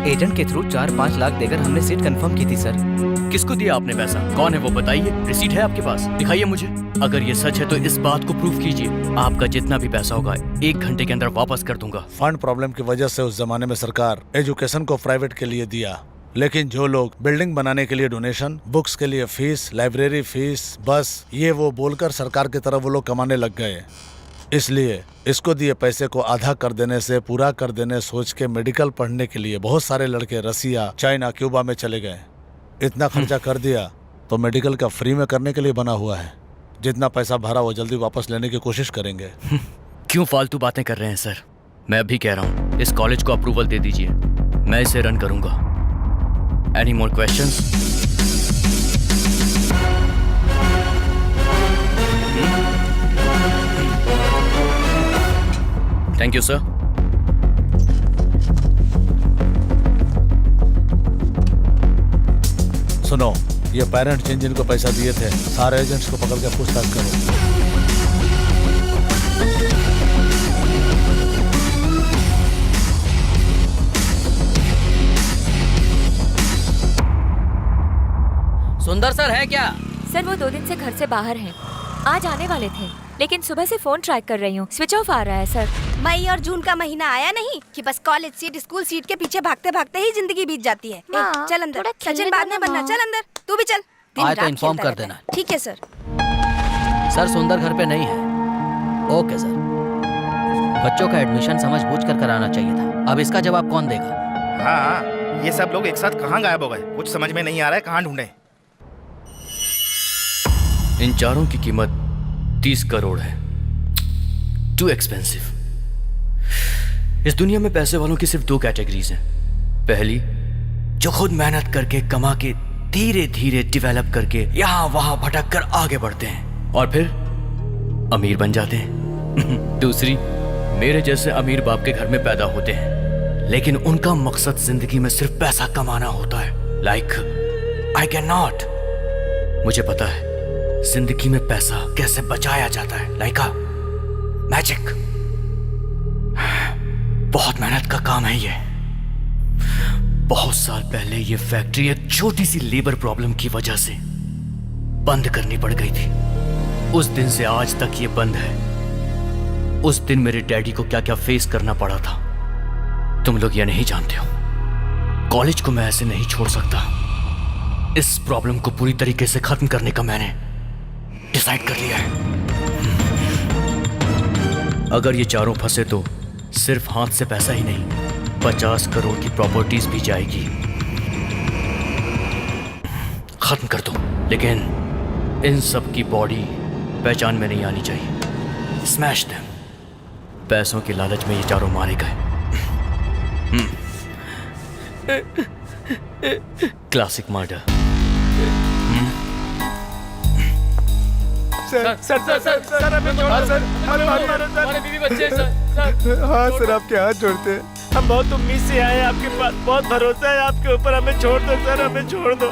S10: एजेंट के थ्रू 4-5 लाख देकर हमने सीट कंफर्म की थी सर।
S11: किसको दिया आपने पैसा? कौन है वो बताइए। रिसीट है आपके पास? दिखाइए मुझे। अगर ये सच है तो इस बात को प्रूफ कीजिए। आपका जितना भी पैसा होगा 1 घंटे के अंदर वापस कर दूंगा।
S9: फंड प्रॉब्लम की वजह से उस जमाने में सरकार एजुकेशन को प्राइवेट के लिए दिया, लेकिन जो लोग बिल्डिंग बनाने के लिए डोनेशन, बुक्स के लिए फीस, लाइब्रेरी फीस, बस ये वो बोलकर सरकार की तरफ वो लोग कमाने लग गए। इसलिए इसको दिए पैसे को आधा कर देने से पूरा कर देने सोच के मेडिकल पढ़ने के लिए बहुत सारे लड़के रसिया, चाइना, क्यूबा में चले गए। इतना खर्चा कर दिया तो मेडिकल का फ्री में करने के लिए बना हुआ है। जितना पैसा भरा वो जल्दी वापस लेने की कोशिश करेंगे।
S11: क्यों फालतू बातें कर रहे हैं सर? मैं अभी कह रहा हूँ इस कॉलेज को अप्रूवल दे दीजिए, मैं इसे रन करूंगा। Any more questions? Thank you sir.
S9: सुनो, ये पेरेंट्स जिनको पैसा दिए थे, सारे एजेंट्स को पकड़ के पूछताछ करो।
S12: सुंदर सर है क्या?
S6: सर वो 2 दिन से घर से बाहर हैं। आज आने वाले थे, लेकिन सुबह से फोन ट्राई कर रही हूँ, स्विच ऑफ आ रहा है सर।
S7: मई और जून का महीना आया नहीं कि बस कॉलेज सीट, स्कूल सीट के पीछे भागते भागते ही जिंदगी बीत जाती है। चल अंदर, सचिन बाद में बनना। चल अंदर, तू भी चल।
S12: आए तो इन्फॉर्म कर देना।
S7: ठीक है सर।
S12: सर सुंदर घर पे नहीं है। Okay sir. बच्चों का एडमिशन समझबूझ कर कराना चाहिए था। अब इसका जवाब कौन देगा?
S14: हाँ, ये सब लोग एक साथ कहाँ गायब हो गए? कुछ समझ में नहीं आ रहा है, कहाँ ढूंढे?
S11: इन चारों की कीमत 30 करोड़ है। Too expensive. इस दुनिया में पैसे वालों की सिर्फ 2 कैटेगरीज हैं। पहली, जो खुद मेहनत करके कमा के धीरे धीरे डेवलप करके यहाँ वहां भटक कर आगे बढ़ते हैं और फिर अमीर बन जाते हैं। दूसरी, मेरे जैसे अमीर बाप के घर में पैदा होते हैं, लेकिन उनका मकसद जिंदगी में सिर्फ पैसा कमाना होता है। Like I can not. मुझे पता है जिंदगी में पैसा कैसे बचाया जाता है, लाइक अ मैजिक। बहुत मेहनत का काम है ये। बहुत साल पहले ये फैक्ट्री एक छोटी सी लेबर प्रॉब्लम की वजह से बंद करनी पड़ गई थी। उस दिन से आज तक ये बंद है। उस दिन मेरे डैडी को क्या क्या फेस करना पड़ा था तुम लोग ये नहीं जानते हो। कॉलेज को मैं ऐसे नहीं छोड़ सकता। इस प्रॉब्लम को पूरी तरीके से खत्म करने का मैंने डिसाइड कर लिया है। अगर ये चारों फंसे तो सिर्फ हाथ से पैसा ही नहीं, 50 करोड़ की प्रॉपर्टीज भी जाएगी। खत्म कर दो, लेकिन इन सब की बॉडी पहचान में नहीं आनी चाहिए। Smash them. पैसों के लालच में ये चारों मारे गए। Classic murder.
S13: सर हमें छोड़ दो सर, हमारे बीवी बच्चे सर। हाँ सर, आपके हाथ जोड़ते हैं। हम बहुत उम्मीद से आए आपके पास, बहुत भरोसा है आपके ऊपर। हमें छोड़ दो सर, हमें छोड़ दो।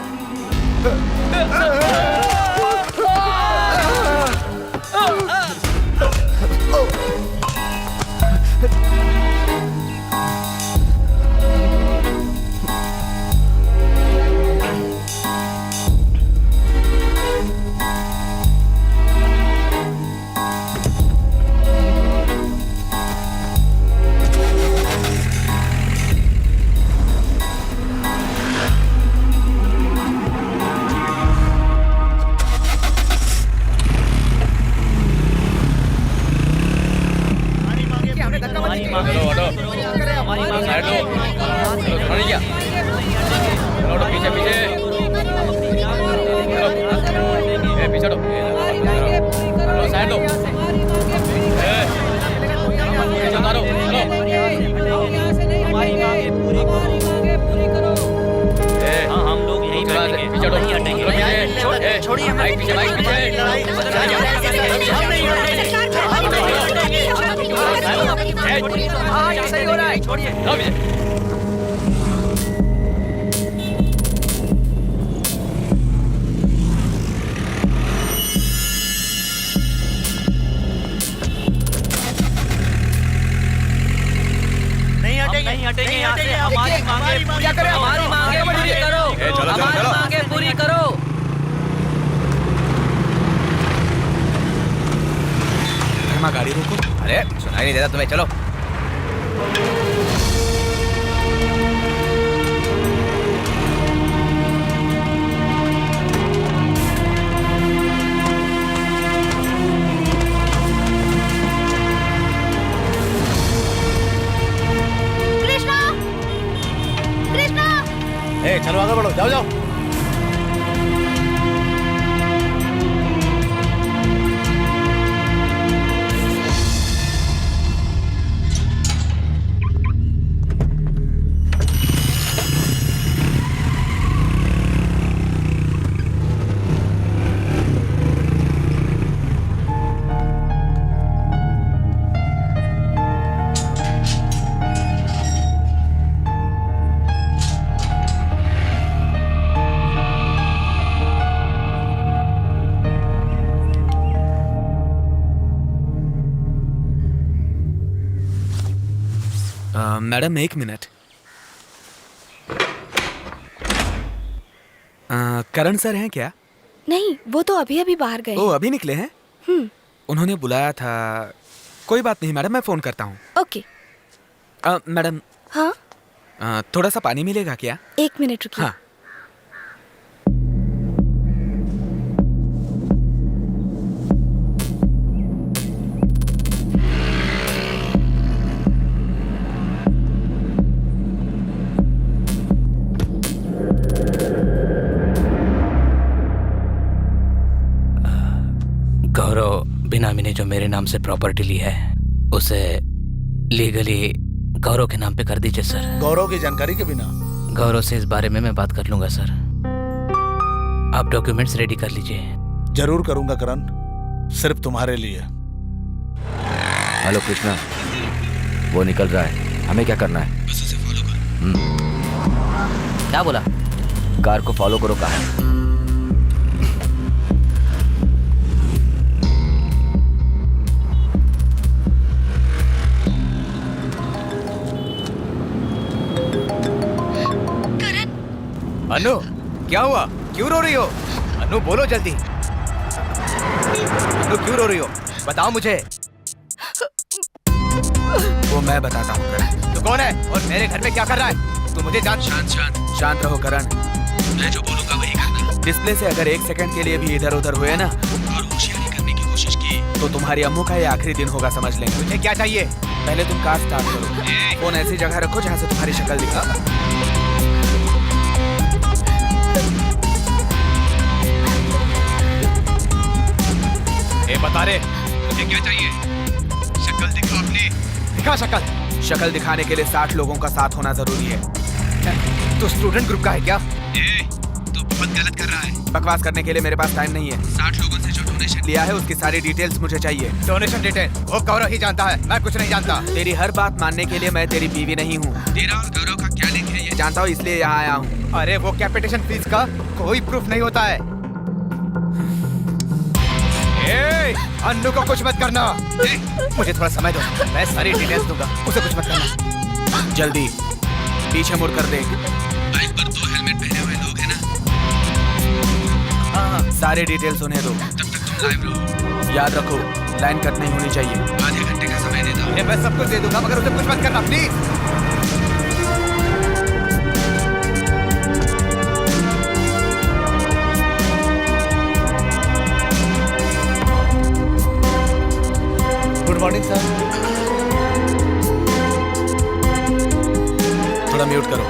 S7: छोड़िए
S2: हाँ, ये सही हो रहा है, छोड़िए।
S12: नहीं हटेंगे यहाँ से। हमारी मांगे पूरी करो, हमारी मांगे पूरी करो, हमारी मांगे पूरी करो।
S1: धर्मा गाड़ी रोको।
S10: अरे सुनाई नहीं देता तुम्हें, चलो।
S9: चलो आगे बढ़ो, जाओ जाओ।
S1: मैडम एक मिनट। करण सर हैं क्या?
S7: नहीं, वो तो अभी अभी बाहर गए।
S1: ओ, अभी निकले हैं? उन्होंने बुलाया था। कोई बात नहीं मैडम, मैं फोन करता हूँ।
S7: ओके।
S1: मैडम।
S7: हाँ?
S1: थोड़ा सा पानी मिलेगा क्या?
S7: 1 मिनट रुकिए।
S1: हाँ।
S2: गौरव बिनामी ने जो मेरे नाम से प्रॉपर्टी ली है उसे लीगली गौरव के नाम पे कर दीजिए सर।
S9: गौरव की जानकारी के बिना?
S2: गौरव से इस बारे में मैं बात कर लूंगा सर। आप डॉक्यूमेंट्स रेडी कर लीजिए।
S9: जरूर करूंगा करण, सिर्फ तुम्हारे लिए।
S4: हेलो कृष्णा, वो निकल रहा है, हमें क्या करना है?
S1: बस उसे फॉलो करो।
S12: क्या बोला?
S4: कार को फॉलो करो, कहा है।
S10: अनु, क्या हुआ? क्यों रो रही हो? अनु बोलो जल्दी। अनु क्यों रो रही हो? बताओ मुझे।
S1: वो मैं बताता हूँ करण।
S10: तू कौन है और मेरे घर में क्या कर रहा है? तू मुझे जान।
S1: शांत रहो करण, मैं जो बोलूंगा वही करना। डिस्प्ले से अगर 1 सेकंड के लिए भी इधर उधर हुए ना और होशियारी करने की कोशिश की तो तुम्हारी अम्मू का ये आखिरी दिन होगा, समझ लेंगे।
S10: तुझे क्या चाहिए?
S1: पहले तुम कार स्टार्ट करो। फोन ऐसी जगह रखो जहाँ से तुम्हारी शक्ल दिखा।
S10: बता रे, तुझे क्या चाहिए? शक्ल दिखा अपनी। दिखा शक्ल।
S1: शक्ल दिखाने के लिए 60 लोगों का साथ होना जरूरी है।
S10: तो स्टूडेंट ग्रुप का है क्या?
S1: तू बहुत गलत कर रहा है। बकवास करने के लिए मेरे पास टाइम नहीं है। 60 लोगों से जो डोनेशन लिया है उसकी सारी डिटेल्स मुझे चाहिए।
S10: डोनेशन डिटेल वो गौरव ही जानता है, मैं कुछ नहीं जानता।
S1: तेरी हर बात मानने के लिए मैं तेरी बीवी नहीं हूँ। तेरा और गौरव का क्या लिंक है ये जानता हूँ, इसलिए यहाँ आया हूँ।
S10: अरे वो कैपिटेशन फीस का कोई प्रूफ नहीं होता है। अन्नू को कुछ मत करना। मुझे थोड़ा समय दो, मैं सारी डिटेल्स दूंगा, उसे कुछ मत करना।
S1: जल्दी पीछे मुड़ कर देख। बाइक पर 2 हेलमेट पहने हुए लोग हैं ना? हाँ, सारे डिटेल्स उन्हें दो। तब तक तुम लाइव रहो। याद रखो, लाइन कट नहीं होनी चाहिए। आधे घंटे का समय देता हूँ।
S10: मैं सब कुछ दे दूंगा मगर उसे कुछ मत करना प्लीज।
S9: Good morning sir.
S1: थोड़ा म्यूट करो।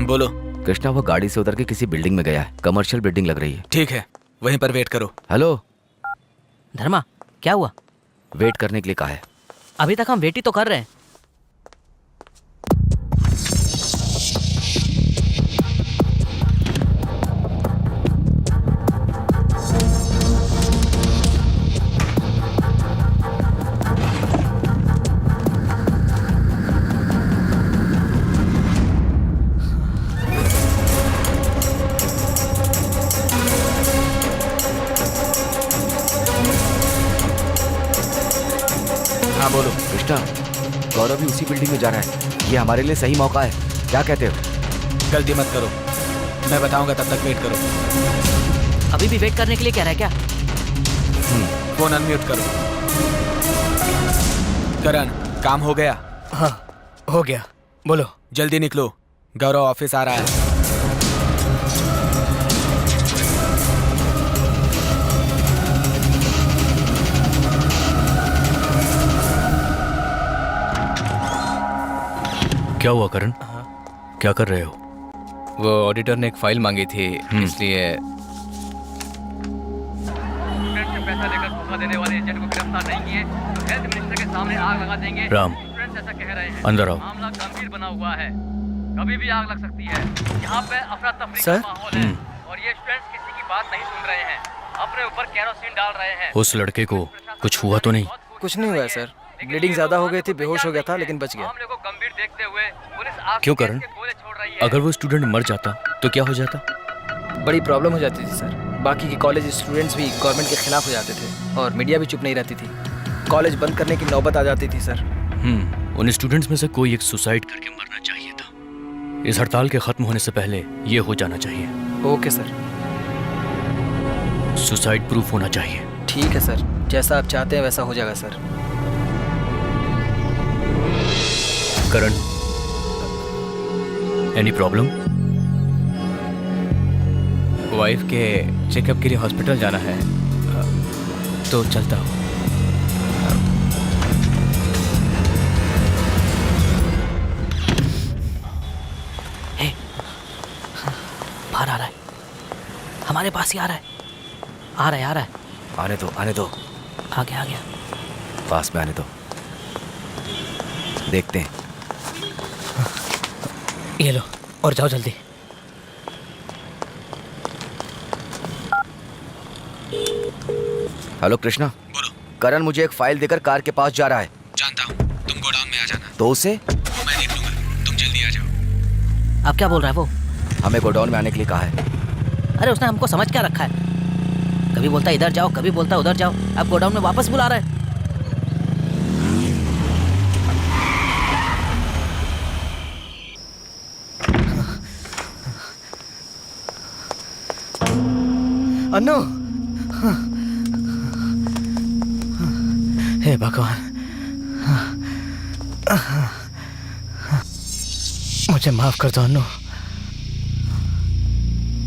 S1: बोलो।
S4: कृष्णा वो गाड़ी से उतर के किसी बिल्डिंग में गया है, कमर्शियल बिल्डिंग लग रही है।
S1: ठीक है, वहीं पर वेट करो।
S4: हेलो
S12: धर्मा, क्या हुआ?
S4: वेट करने के लिए कहा है।
S12: अभी तक हम वेट ही तो कर रहे हैं।
S1: हाँ बोलो।
S4: कृष्णा, गौरव भी उसी बिल्डिंग में जा रहा है। ये हमारे लिए सही मौका है, क्या कहते हो?
S1: गलती मत करो, मैं बताऊंगा, तब तक वेट करो।
S12: अभी भी वेट करने के लिए कह रहा है क्या?
S1: फोन अनम्यूट करो। करण, काम हो गया?
S13: हाँ हो गया, बोलो।
S1: जल्दी निकलो, गौरव ऑफिस आ रहा है।
S11: क्या हुआ करण? क्या कर रहे हो?
S10: वो ऑडिटर ने एक फाइल मांगी थी, इसलिए
S2: पैसा लेकर धोखा देने वाले एजेंट को गिरफ्तार नहीं किए तो हेल्थ मिनिस्टर के सामने आग लगा देंगे।
S11: राम,
S2: स्टूडेंट्स ऐसा कह रहे हैं।
S11: अंदर आओ।
S2: मामला गंभीर बना हुआ है, कभी भी आग लग सकती है। यहाँ पे अफरा तफरी
S8: सर?
S2: का माहौल है और ये स्टूडेंट्स किसी की बात नहीं सुन रहे हैं, अपने ऊपर केरोसिन डाल रहे हैं।
S11: उस लड़के को कुछ हुआ तो नहीं?
S8: कुछ नहीं हुआ है सर, ब्लीडिंग ज्यादा हो गई थी, बेहोश हो गया था, लेकिन बच गया।
S2: मामले को गंभीर देखते हुए पुलिस आग
S11: क्यों
S2: के
S11: करण?
S2: गैस के गोले छोड़ रही है।
S11: अगर वो स्टूडेंट मर जाता तो क्या हो जाता?
S8: बड़ी प्रॉब्लम हो जाती थी सर। बाकी के कॉलेज स्टूडेंट्स भी गवर्नमेंट के खिलाफ हो जाते थे और मीडिया भी चुप नहीं रहती थी। कॉलेज बंद करने की नौबत आ जाती थी सर।
S11: उन स्टूडेंट्स में से कोई एक सुसाइड करके मरना चाहिए था। इस हड़ताल के खत्म होने से पहले ये हो जाना चाहिए।
S8: Okay sir.
S11: सुसाइड प्रूफ होना चाहिए।
S8: ठीक है सर, जैसा आप चाहते हैं वैसा हो जाएगा सर।
S11: करण, एनी प्रॉब्लम?
S10: वाइफ के चेकअप के लिए हॉस्पिटल जाना है, तो चलता हूँ।
S12: बाहर आ रहा है, हमारे पास ही आ रहा है। आ रहा है, आ रहा है।
S4: आने दो, आने दो।
S12: आ गया, आ गया।
S4: पास में आने दो, देखते हैं।
S13: ये लो और जाओ जल्दी।
S4: हेलो कृष्णा।
S1: बोलो।
S4: करण मुझे एक फाइल देकर कार के पास जा रहा है।
S1: जानता हूँ, तुम गोडाउन में आ जाना।
S4: तो उसे?
S1: वो मैं देख लूंगा, तुम जल्दी आ जाओ।
S12: अब क्या बोल रहा है वो?
S4: हमें गोडाउन में आने के लिए कहा है।
S12: अरे उसने हमको समझ क्या रखा है? कभी बोलता इधर जाओ, कभी बोलता उधर जाओ, अब गोडाउन में वापस बुला रहा है।
S13: अन्नू, हे भगवान, मुझे माफ कर दो अन्नू।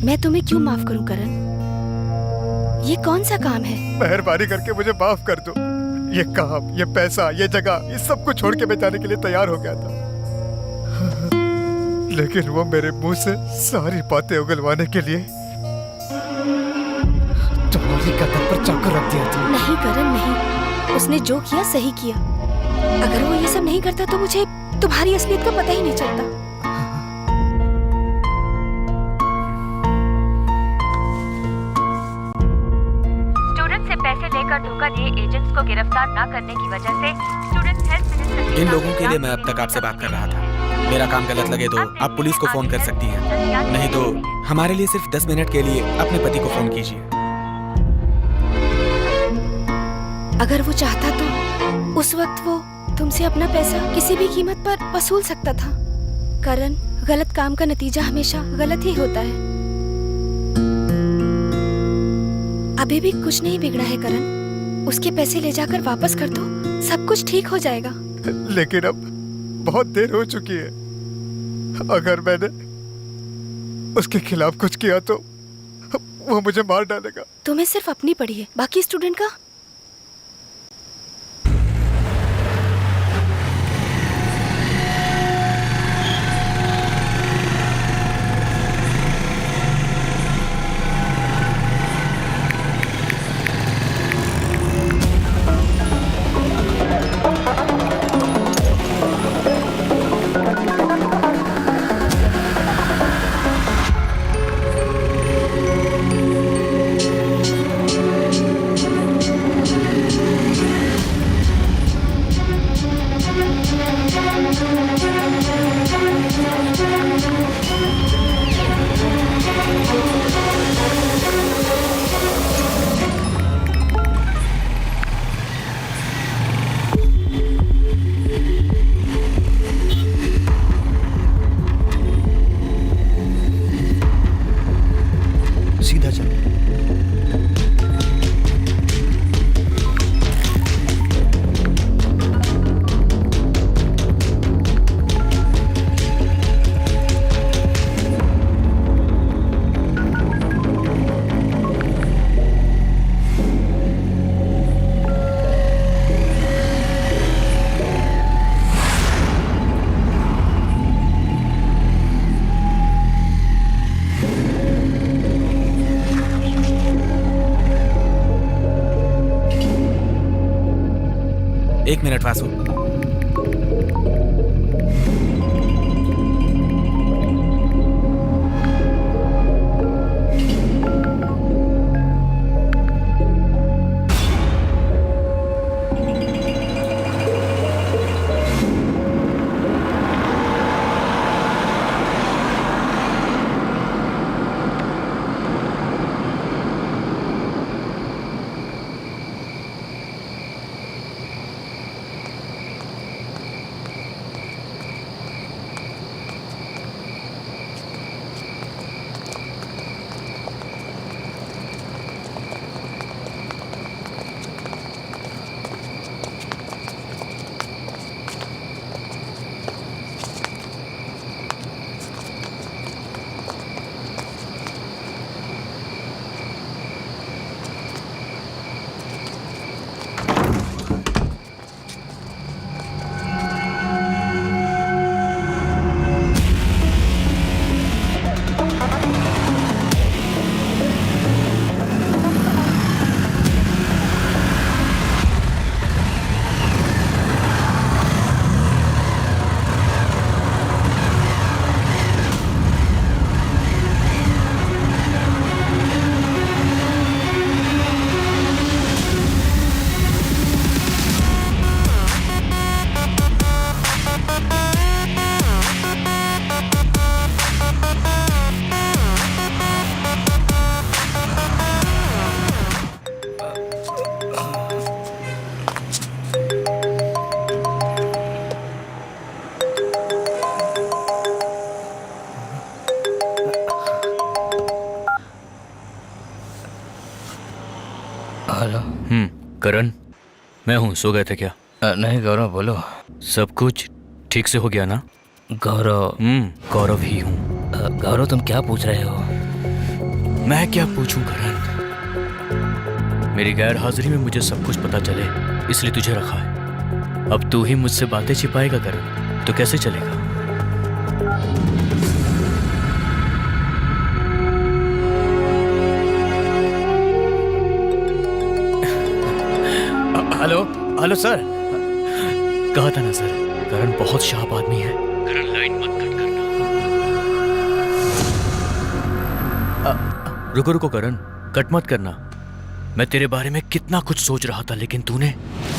S7: मैं तुम्हें क्यों माफ करूं करण? ये कौन सा काम है?
S14: मेहरबानी करके मुझे माफ कर दो। ये काम, ये पैसा, ये जगह, ये सब कुछ छोड़ के मैं जाने के लिए तैयार हो गया था, लेकिन वो मेरे मुंह से सारी बातें उगलवाने के लिए तुम्हारी कदम पर चाकू रख दिया था।
S7: नहीं करण, नहीं। उसने जो किया सही किया। अगर वो ये सब नहीं करता तो मुझे तुम्हारी असलियत का पता ही नहीं चलता।
S6: स्टूडेंट से पैसे लेकर धोखा दिए एजेंट्स को गिरफ्तार न करने की वजह से स्टूडेंट्स हेल्थ मिनिस्टर के
S1: इन
S6: साथ
S1: लोगों के लिए मैं अब
S6: इंतजार
S1: तक आपसे
S6: करने
S1: बात कर रहा था। मेरा काम गलत लगे तो आप पुलिस को फोन कर सकती हैं, नहीं तो हमारे लिए सिर्फ 10 मिनट के लिए अपने पति को फोन कीजिए।
S7: अगर वो चाहता तो उस वक्त वो तुमसे अपना पैसा किसी भी कीमत पर वसूल सकता था। करण, गलत काम का नतीजा हमेशा गलत ही होता है। अभी भी कुछ नहीं बिगड़ा है करण। उसके पैसे ले जाकर वापस कर दो, सब कुछ ठीक हो जाएगा।
S14: लेकिन अब बहुत देर हो चुकी है। अगर मैंने उसके खिलाफ कुछ किया तो वो मुझे मार डालेगा।
S7: तुम्हें सिर्फ अपनी पड़ी है, बाकी स्टूडेंट का?
S1: एक मिनट वासु।
S3: हेलो।
S11: करण, मैं हूँ। सो गए थे क्या?
S3: नहीं गौरव, बोलो।
S11: सब कुछ ठीक से हो गया ना?
S3: गौरव।
S11: गौरव ही हूँ।
S3: गौरव, तुम क्या पूछ रहे हो?
S11: मैं क्या पूछूं करण? मेरी गैर हाजिरी में मुझे सब कुछ पता चले, इसलिए तुझे रखा है। अब तू ही मुझसे बातें छिपाएगा करण, तो कैसे चलेगा?
S14: Hello hello sir.
S11: कहा था ना सर, करण बहुत शार्प आदमी है। करण, लाइन मत कट करना। रुको रुको करण, कट मत करना। मैं तेरे बारे में कितना कुछ सोच रहा था, लेकिन तूने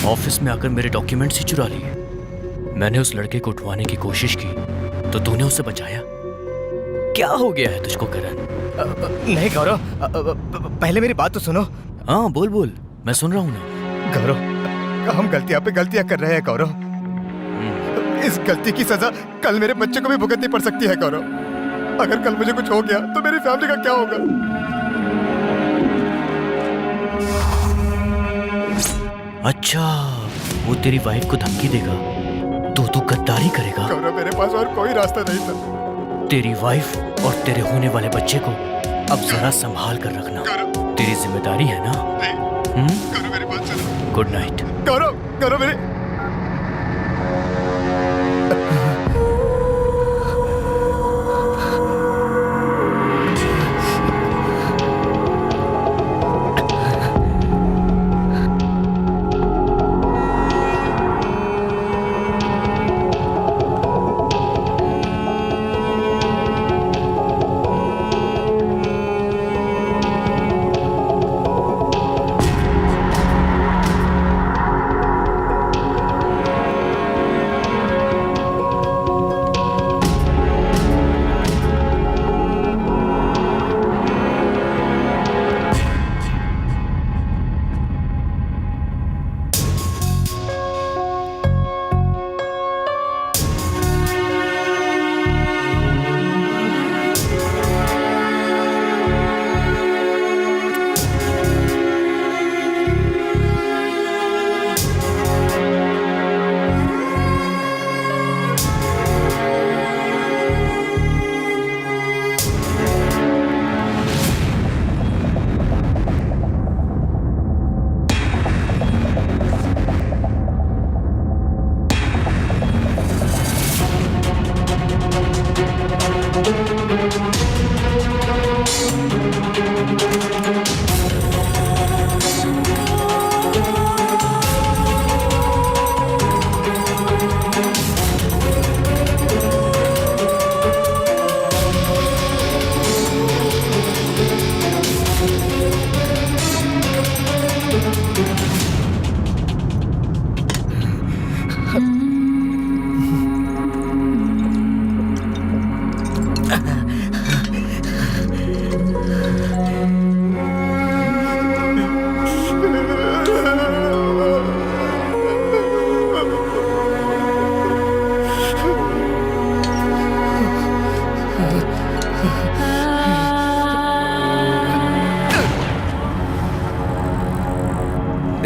S11: ऑफिस में आकर मेरे डॉक्यूमेंट्स ही चुरा लिए। मैंने उस लड़के को उठवाने की कोशिश की तो तूने उसे बचाया। क्या हो गया है तुझको करण?
S14: नहीं गौरव, पहले मेरी बात तो सुनो।
S11: हाँ बोल बोल, मैं सुन रहा हूँ ना।
S14: गौरव, हम गलतियां पे गलतियां कर रहे हैं गौरव। इस गलती की सजा कल मेरे बच्चे को भी भुगतनी पड़ सकती है गौरव। अगर कल मुझे कुछ हो गया तो मेरी फैमिली का क्या होगा?
S11: अच्छा, वो तेरी वाइफ को धमकी देगा तो तू गद्दारी करेगा?
S14: गौरव, मेरे पास और कोई रास्ता नहीं था।
S11: तेरी वाइफ और तेरे होने वाले बच्चे को अब जरा संभाल कर रखना, तेरी जिम्मेदारी है ना?
S14: गौरव, मेरी बात सुनो।
S11: Good night.
S14: गौरव, गौरव मेरे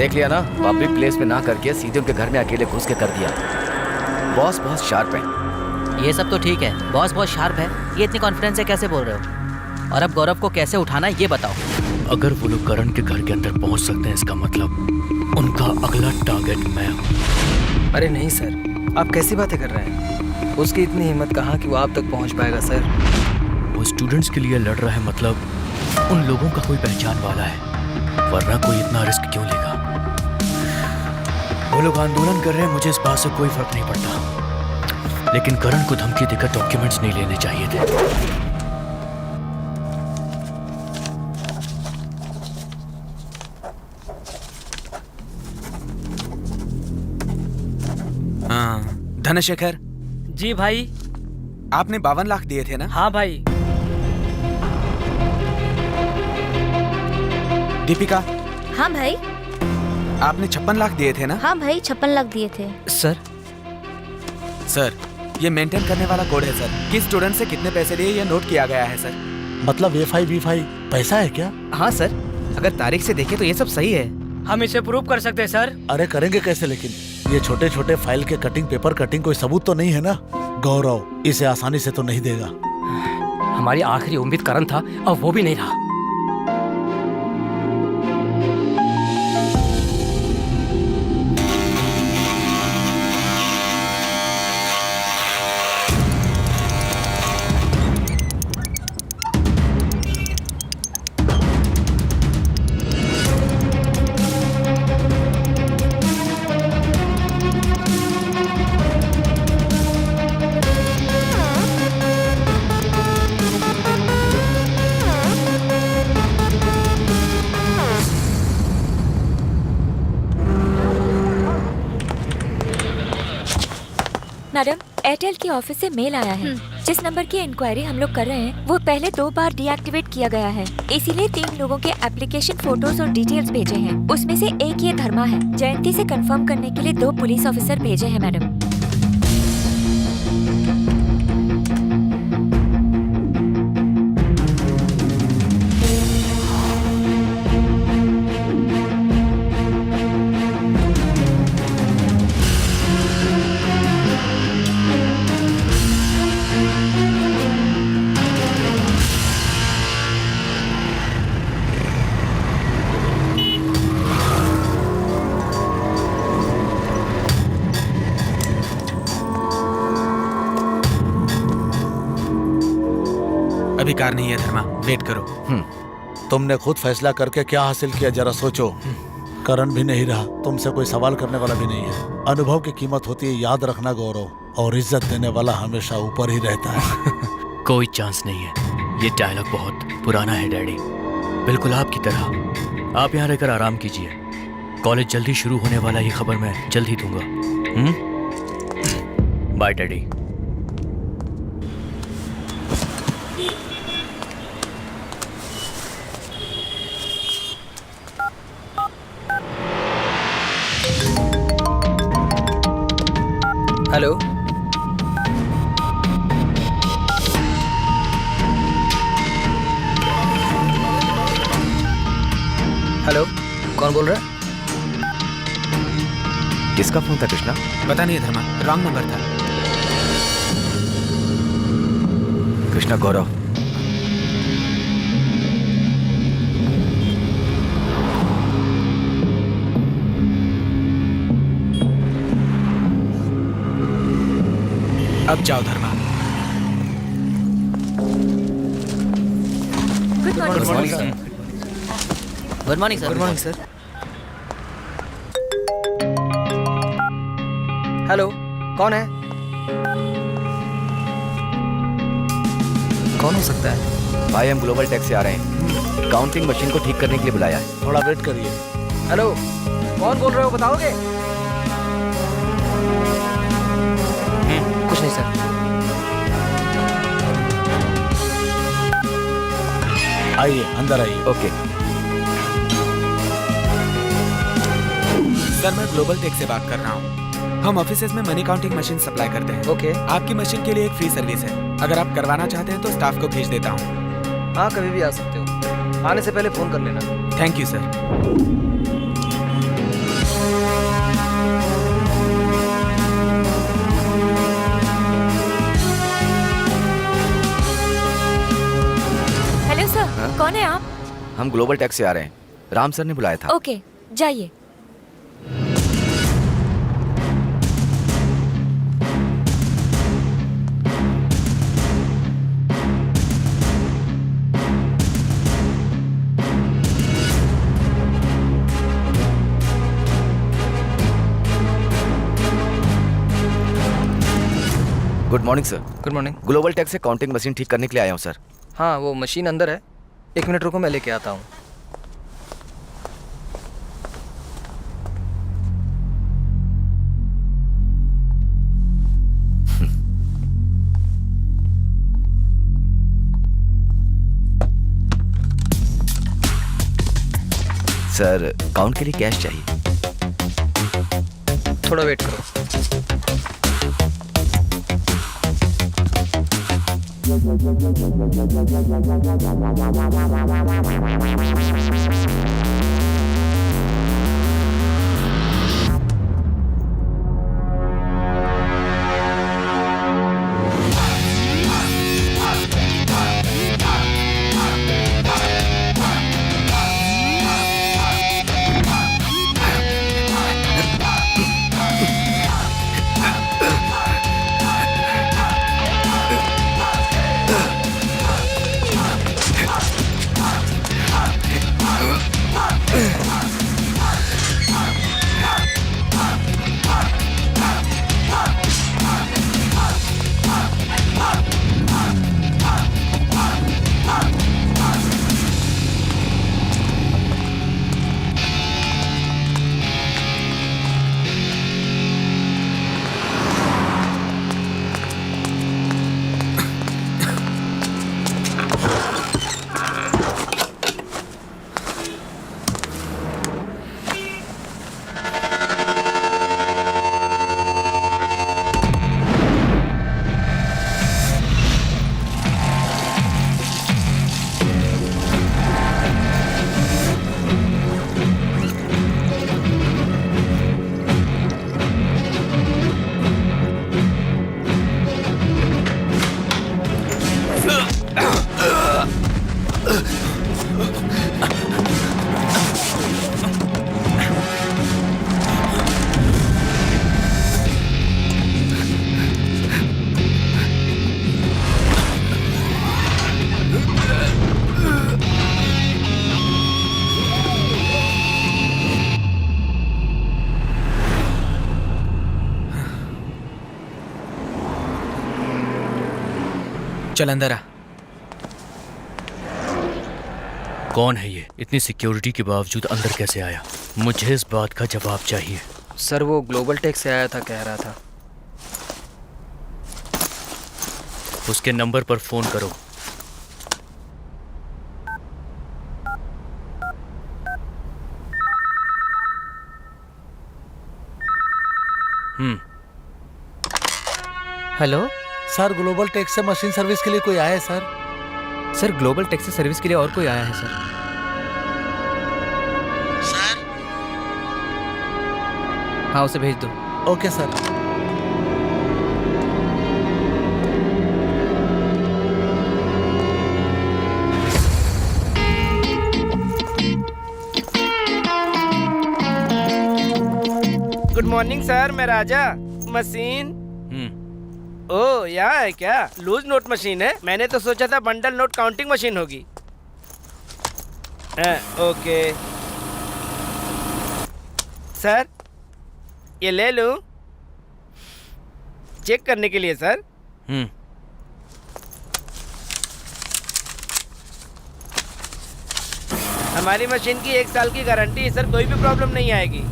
S4: देख लिया ना, पब्लिक प्लेस में ना करके सीधे उनके घर में अकेले घुस के कर दिया। बॉस बहुत शार्प है।
S12: ये सब तो ठीक है, बॉस बहुत शार्प है, ये इतनी कॉन्फिडेंस से कैसे बोल रहे हो? और अब गौरव को कैसे उठाना है ये बताओ।
S11: अगर वो लोग करण के घर के अंदर पहुंच सकते हैं, इसका मतलब उनका अगला टारगेट मैं हूँ।
S8: अरे नहीं सर, आप कैसी बातें कर रहे हैं? उसकी इतनी हिम्मत कहाँ कि वो आप तक पहुँच पाएगा सर।
S11: वो स्टूडेंट्स के लिए लड़ रहा है, मतलब उन लोगों का कोई पहचान वाला है, वरना कोई इतना रिस्क क्यों लेगा? वो लोग आंदोलन कर रहे हैं, मुझे इस बात से कोई फर्क नहीं पड़ता, लेकिन करण को धमकी देकर डॉक्यूमेंट्स नहीं लेने चाहिए थे।
S1: हाँ, धनशेखर
S2: जी भाई।
S1: आपने 52 लाख दिए थे ना?
S2: हाँ भाई।
S1: दीपिका,
S5: हाँ भाई।
S1: आपने 56 लाख दिए थे ना?
S5: हाँ भाई, 56 लाख दिए थे।
S1: सर, ये मेंटेन करने वाला कोड है सर। किस स्टूडेंट से कितने पैसे लिए ये नोट किया गया है सर।
S9: मतलब A5 B5 पैसा है क्या?
S10: हाँ सर, अगर तारीख से देखें तो ये सब सही है।
S2: हम इसे प्रूव कर सकते हैं सर।
S9: अरे करेंगे कैसे? लेकिन ये छोटे छोटे फाइल के कटिंग, पेपर कटिंग, कोई सबूत तो नहीं है ना? गौरव इसे आसानी से तो नहीं देगा।
S2: हमारी आखिरी उम्मीद करण था, अब वो भी नहीं रहा।
S6: मैडम, एयरटेल की ऑफिस से मेल आया है। जिस नंबर की इंक्वायरी हम लोग कर रहे हैं वो पहले 2 बार डीएक्टिवेट किया गया है, इसीलिए 3 लोगों के एप्लीकेशन फोटोज और डिटेल्स भेजे हैं। उसमें से एक ये धर्मा है। जयंती से कंफर्म करने के लिए 2 पुलिस ऑफिसर भेजे हैं मैडम।
S1: अभी कार नहीं है धर्मा, वेट करो।
S9: तुमने खुद फैसला करके क्या हासिल किया जरा सोचो। करण भी नहीं रहा, तुमसे कोई सवाल करने वाला भी नहीं है। अनुभव की कीमत होती है, याद रखना गौरव, और इज्जत देने वाला हमेशा ऊपर ही रहता है।
S11: कोई चांस नहीं है। ये डायलॉग बहुत पुराना है डैडी, बिल्कुल आपकी तरह। आप यहाँ रहकर आराम कीजिए, कॉलेज जल्दी शुरू होने वाला, ये खबर मैं जल्द ही दूंगा। Bye daddy.
S8: हेलो, हेलो, कौन बोल रहा है?
S4: किसका फोन था कृष्णा?
S1: पता नहीं धर्मा, रॉन्ग नंबर था।
S4: कृष्णा, गौरव।
S1: अब जाओ Dharma.
S6: Good morning sir.
S12: Good morning sir.
S8: Good morning sir. Hello, कौन है? कौन हो सकता है?
S4: भाई, हम ग्लोबल टेक से आ रहे हैं, काउंटिंग मशीन को ठीक करने के लिए बुलाया है।
S9: थोड़ा वेट करिए।
S8: हेलो, कौन बोल रहे हो बताओगे? कुछ नहीं सर।
S9: आइए, अंदर आइए।
S4: ओके
S1: सर, मैं ग्लोबल टेक से बात कर रहा हूँ। हम ऑफिसेज में मनी काउंटिंग मशीन सप्लाई करते हैं।
S8: ओके।
S1: आपकी मशीन के लिए एक फ्री सर्विस है, अगर आप करवाना चाहते हैं तो स्टाफ को भेज देता हूँ।
S8: हाँ, कभी भी आ सकते हो, आने से पहले फोन कर लेना।
S1: Thank you sir.
S4: हम ग्लोबल टेक से आ रहे हैं। राम सर ने बुलाया था।
S6: ओके, जाइए।
S4: Good morning sir.
S8: Good morning.
S4: Global tech से काउंटिंग मशीन ठीक करने के लिए आया हूँ सर।
S8: हाँ, वो मशीन अंदर है, 1 मिनट रुको, मैं लेके आता हूँ।
S4: सर काउंट के लिए कैश चाहिए।
S8: थोड़ा वेट करो।
S1: चल अंदर आ।
S11: कौन है ये? इतनी सिक्योरिटी के बावजूद अंदर कैसे आया? मुझे इस बात का जवाब चाहिए।
S8: सर वो ग्लोबल टेक से आया था, कह रहा था।
S11: उसके नंबर पर फोन करो।
S8: हेलो
S9: सर, ग्लोबल टेक से मशीन सर्विस के लिए कोई आया है सर?
S2: सर ग्लोबल टेक से सर्विस के लिए और कोई आया है सर?
S9: सर?
S2: हाँ, उसे भेज दो।
S9: Okay sir.
S13: Good morning sir, मैं राजा। मशीन ओ यहाँ है क्या? लूज नोट मशीन है? मैंने तो सोचा था बंडल नोट काउंटिंग मशीन होगी। ओके सर, ये ले लूं चेक करने के लिए सर। हमारी मशीन की 1 साल की गारंटी है सर, कोई भी प्रॉब्लम नहीं आएगी।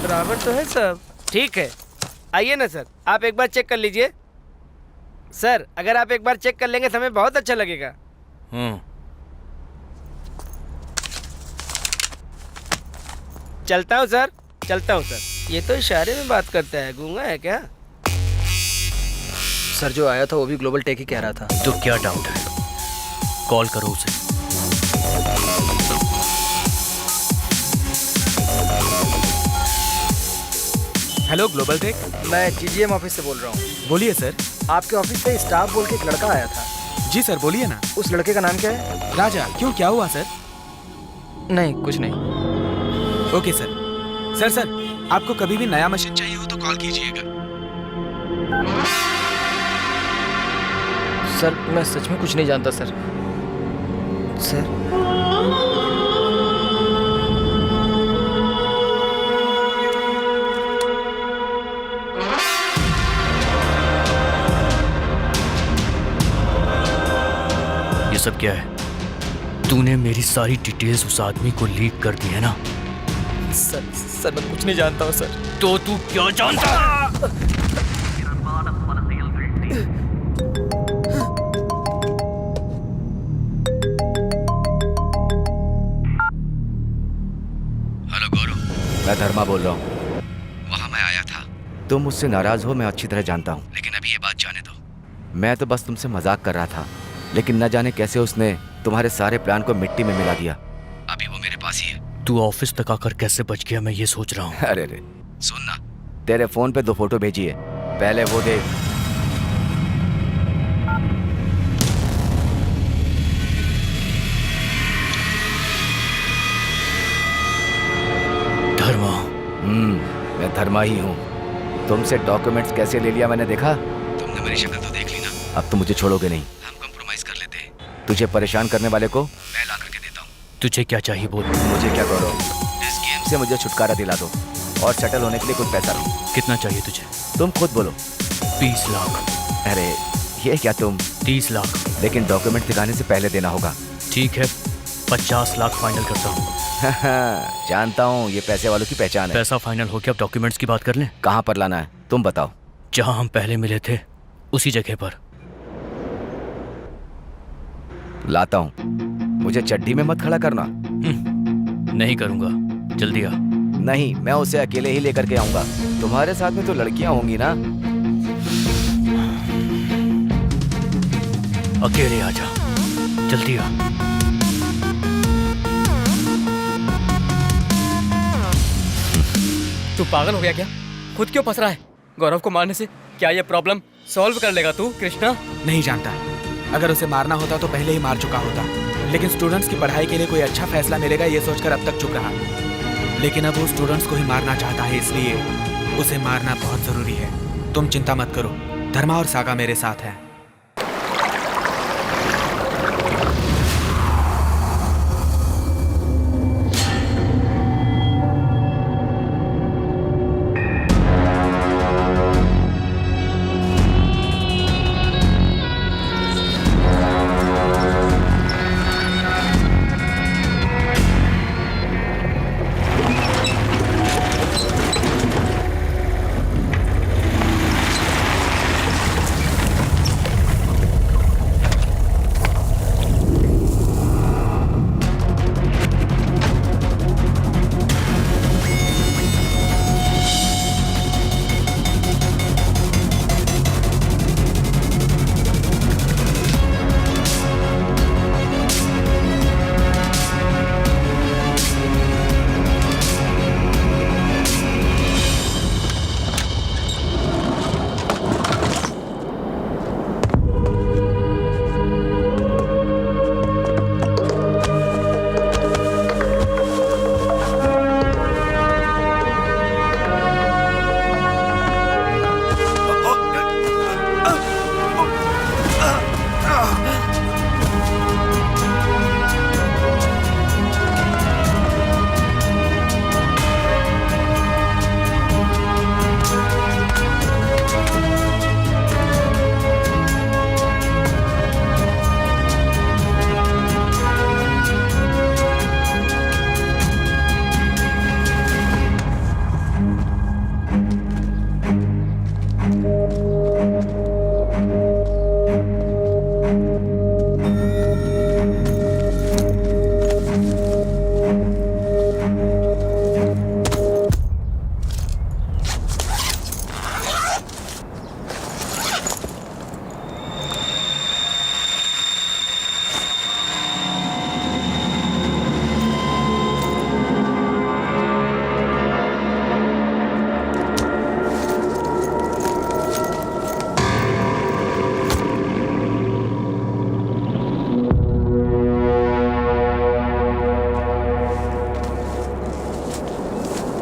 S13: बराबर तो है सब? ठीक है, आइए ना सर, आप एक बार चेक कर लीजिए। सर अगर आप एक बार चेक कर लेंगे तो हमें बहुत अच्छा लगेगा। चलता हूँ सर, चलता हूँ सर। ये तो इशारे में बात करता है, गूंगा है क्या?
S8: सर जो आया था वो भी ग्लोबल टेक ही कह रहा था।
S11: तो क्या डाउट है? कॉल करो उसे।
S1: Hello global tech.
S8: मैं जीजीएम ऑफिस से बोल रहा हूँ।
S1: बोलिए सर।
S8: आपके ऑफिस से स्टाफ बोल के एक लड़का आया था।
S1: जी सर, बोलिए ना।
S8: उस लड़के का नाम क्या है?
S1: राजा। क्यों, क्या हुआ सर?
S8: नहीं, कुछ नहीं।
S1: Okay sir. सर, आपको कभी भी नया मशीन चाहिए हो तो कॉल कीजिएगा।
S8: सर, मैं सच में कुछ नहीं जानता सर। सर,
S11: ये सब क्या है? तूने मेरी सारी डिटेल्स उस आदमी को लीक कर दी है ना?
S8: सर मैं कुछ नहीं जानता हूँ सर।
S11: तो तू क्या जानता है?
S4: हेलो गौरव, मैं धर्मा बोल रहा हूँ। वहाँ मैं आया था। तुम मुझसे नाराज हो, मैं अच्छी तरह जानता हूँ, लेकिन अभी ये बात जाने दो। मैं तो बस तुमसे मजाक कर रहा था, लेकिन न जाने कैसे उसने तुम्हारे सारे प्लान को मिट्टी में मिला दिया। अभी वो मेरे पास ही है।
S11: तू ऑफिस तक आकर कैसे बच गया, मैं ये सोच रहा हूँ।
S4: अरे सुन ना, तेरे फोन पे 2 फोटो भेजी है, पहले वो देख।
S11: धर्मा।
S4: मैं धर्मा ही हूँ। तुमसे डॉक्यूमेंट्स कैसे ले लिया मैंने देखा। तुमने मेरी शक्ल तो देख ली ना। अब तो मुझे छोड़ोगे नहीं। हम कॉम्प्रोमाइज कर लेते हैं। तुझे परेशान करने वाले को मैं ला करके देता हूँ।
S11: तुझे क्या चाहिए बोल।
S4: मुझे क्या करो, इस गेम से मुझे छुटकारा दिला दो और सेटल होने के लिए कुछ पैसा लो।
S11: कितना चाहिए तुझे?
S4: तुम खुद बोलो।
S11: 20 लाख।
S4: अरे ये क्या तुम?
S11: 30 लाख।
S4: लेकिन डॉक्यूमेंट दिखाने से पहले देना होगा।
S11: ठीक है, 50 लाख फाइनल करता हूँ।
S4: जानता हूँ, ये पैसे वालों की पहचान है।
S11: पैसा फाइनल हो गया, अब डॉक्यूमेंट्स की बात कर लें।
S4: कहाँ पर लाना है तुम बताओ।
S11: जहाँ हम पहले मिले थे उसी जगह पर।
S4: लाता हूँ। मुझे चड्डी में मत खड़ा करना।
S11: नहीं करूँगा, जल्दी आ।
S4: नहीं, मैं उसे अकेले ही लेकर के आऊंगा। तुम्हारे साथ में तो लड़कियां होंगी ना।
S11: अकेले आजा, जल्दी आ।
S2: तू पागल हो गया क्या? खुद क्यों फंस रहा है? गौरव को मारने से क्या ये प्रॉब्लम सॉल्व कर लेगा तू कृष्णा?
S1: नहीं जानता। अगर उसे मारना होता तो पहले ही मार चुका होता, लेकिन स्टूडेंट्स की पढ़ाई के लिए कोई अच्छा फैसला मिलेगा ये सोचकर अब तक चुप रहा। लेकिन अब वो स्टूडेंट्स को ही मारना चाहता है, इसलिए उसे मारना बहुत जरूरी है। तुम चिंता मत करो, धर्मा और सागा मेरे साथ हैं।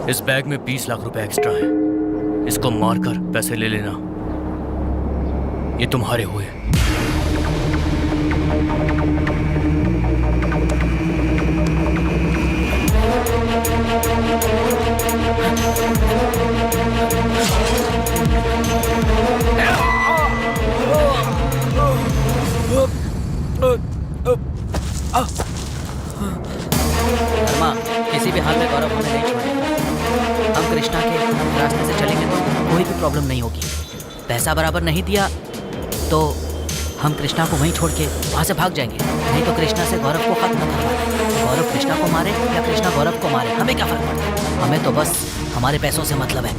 S11: इस बैग में 20 लाख रुपए एक्स्ट्रा है। इसको मारकर पैसे ले लेना, ये तुम्हारे हुए।
S12: धर्मा, किसी भी हाल में गौरव हमें नहीं छोड़ेगा। हम कृष्णा के रास्ते से चलेंगे तो कोई भी प्रॉब्लम नहीं होगी। पैसा बराबर नहीं दिया तो हम कृष्णा को वहीं छोड़ के वहाँ से भाग जाएंगे। नहीं तो कृष्णा से गौरव को खत्म करवा। गौरव कृष्णा को मारे या कृष्णा गौरव को मारे, हमें क्या फर्क पड़ता है? हमें तो बस हमारे पैसों से मतलब है।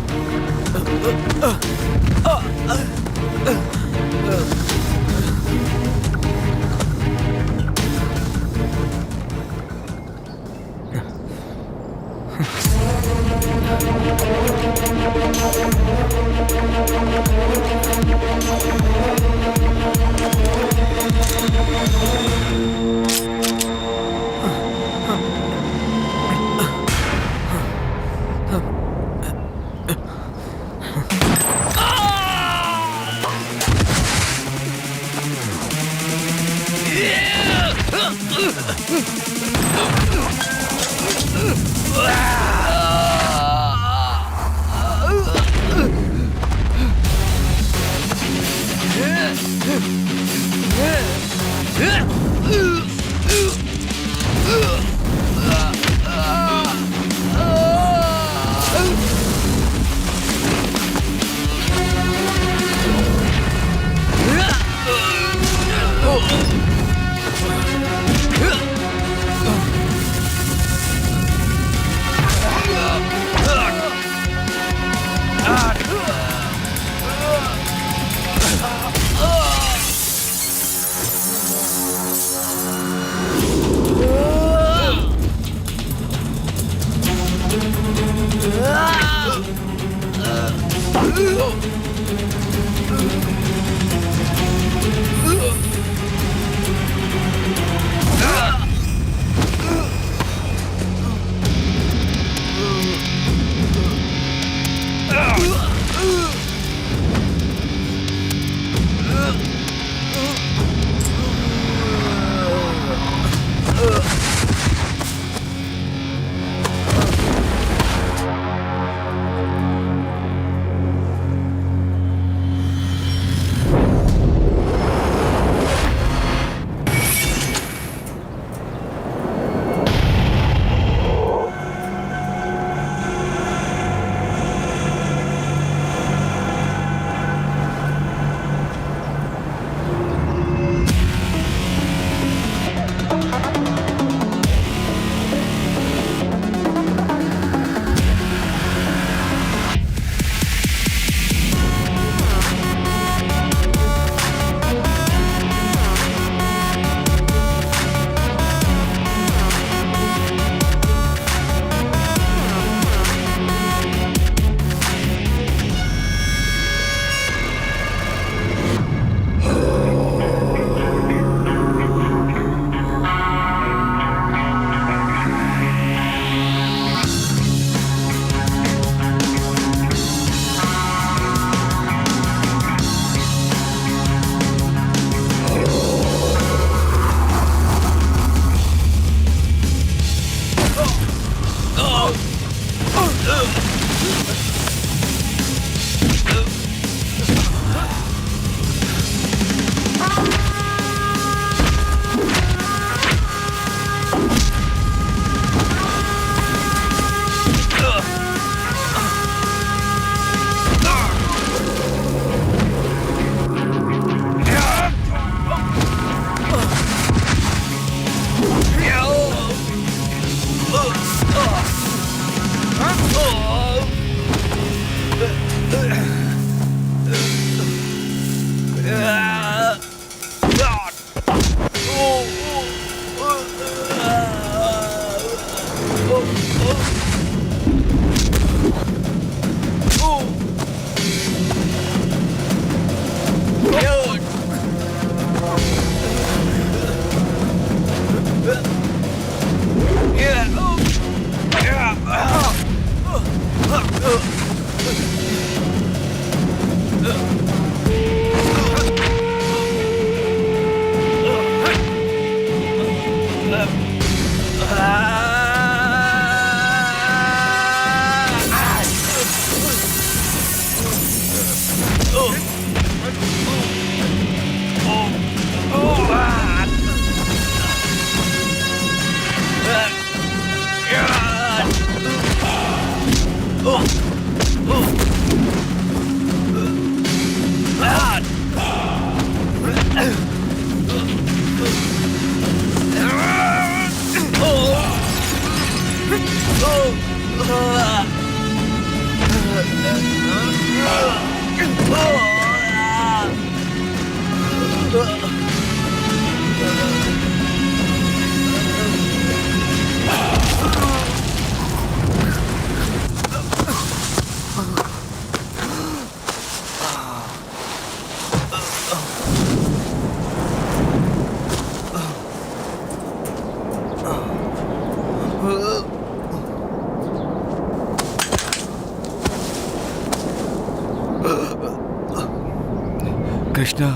S4: कृष्णा,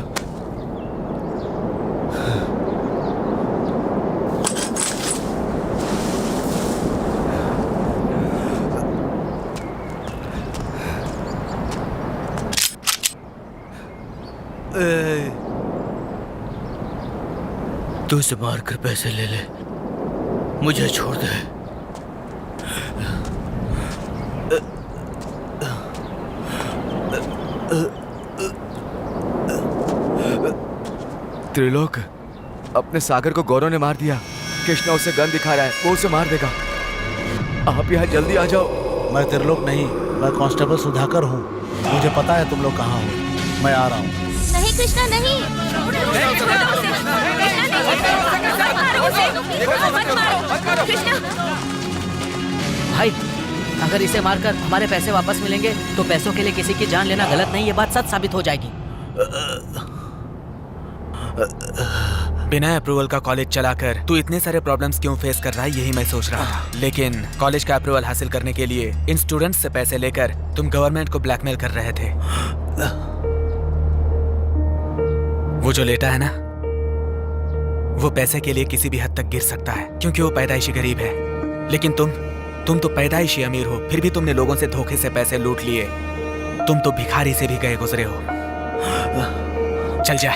S11: तू इसे मार कर पैसे ले ले, मुझे छोड़ दे।
S4: त्रिलोक, अपने सागर को गौरव ने मार दिया। कृष्णा उसे गन दिखा रहा है, वो उसे मार देगा। आप यहाँ जल्दी आ जाओ।
S9: मैं त्रिलोक नहीं, मैं कांस्टेबल सुधाकर हूँ। मुझे पता है तुम लोग कहाँ हो। मैं आ रहा हूँ।
S5: नहीं कृष्णा नहीं।
S12: भाई, अगर इसे मारकर हमारे पैसे वापस मिलेंगे तो पैसों के लिए किसी की जान लेना गलत नहीं, ये बात सच साबित हो जाएगी।
S1: बिना अप्रूवल का कॉलेज चलाकर तू इतने सारे प्रॉब्लम्स क्यों फेस कर रहा है, यही मैं सोच रहा था। लेकिन कॉलेज का अप्रूवल हासिल करने के लिए इन स्टूडेंट्स से पैसे लेकर तुम गवर्नमेंट को ब्लैकमेल कर रहे थे। वो जो लेटा है ना, वो पैसे के लिए किसी भी हद तक गिर सकता है, क्योंकि वो पैदाइशी गरीब है। लेकिन तुम तो पैदाइशी अमीर हो, फिर भी तुमने लोगों से धोखे से पैसे लूट लिए। तुम तो भिखारी से भी गए गुजरे हो। चल जा।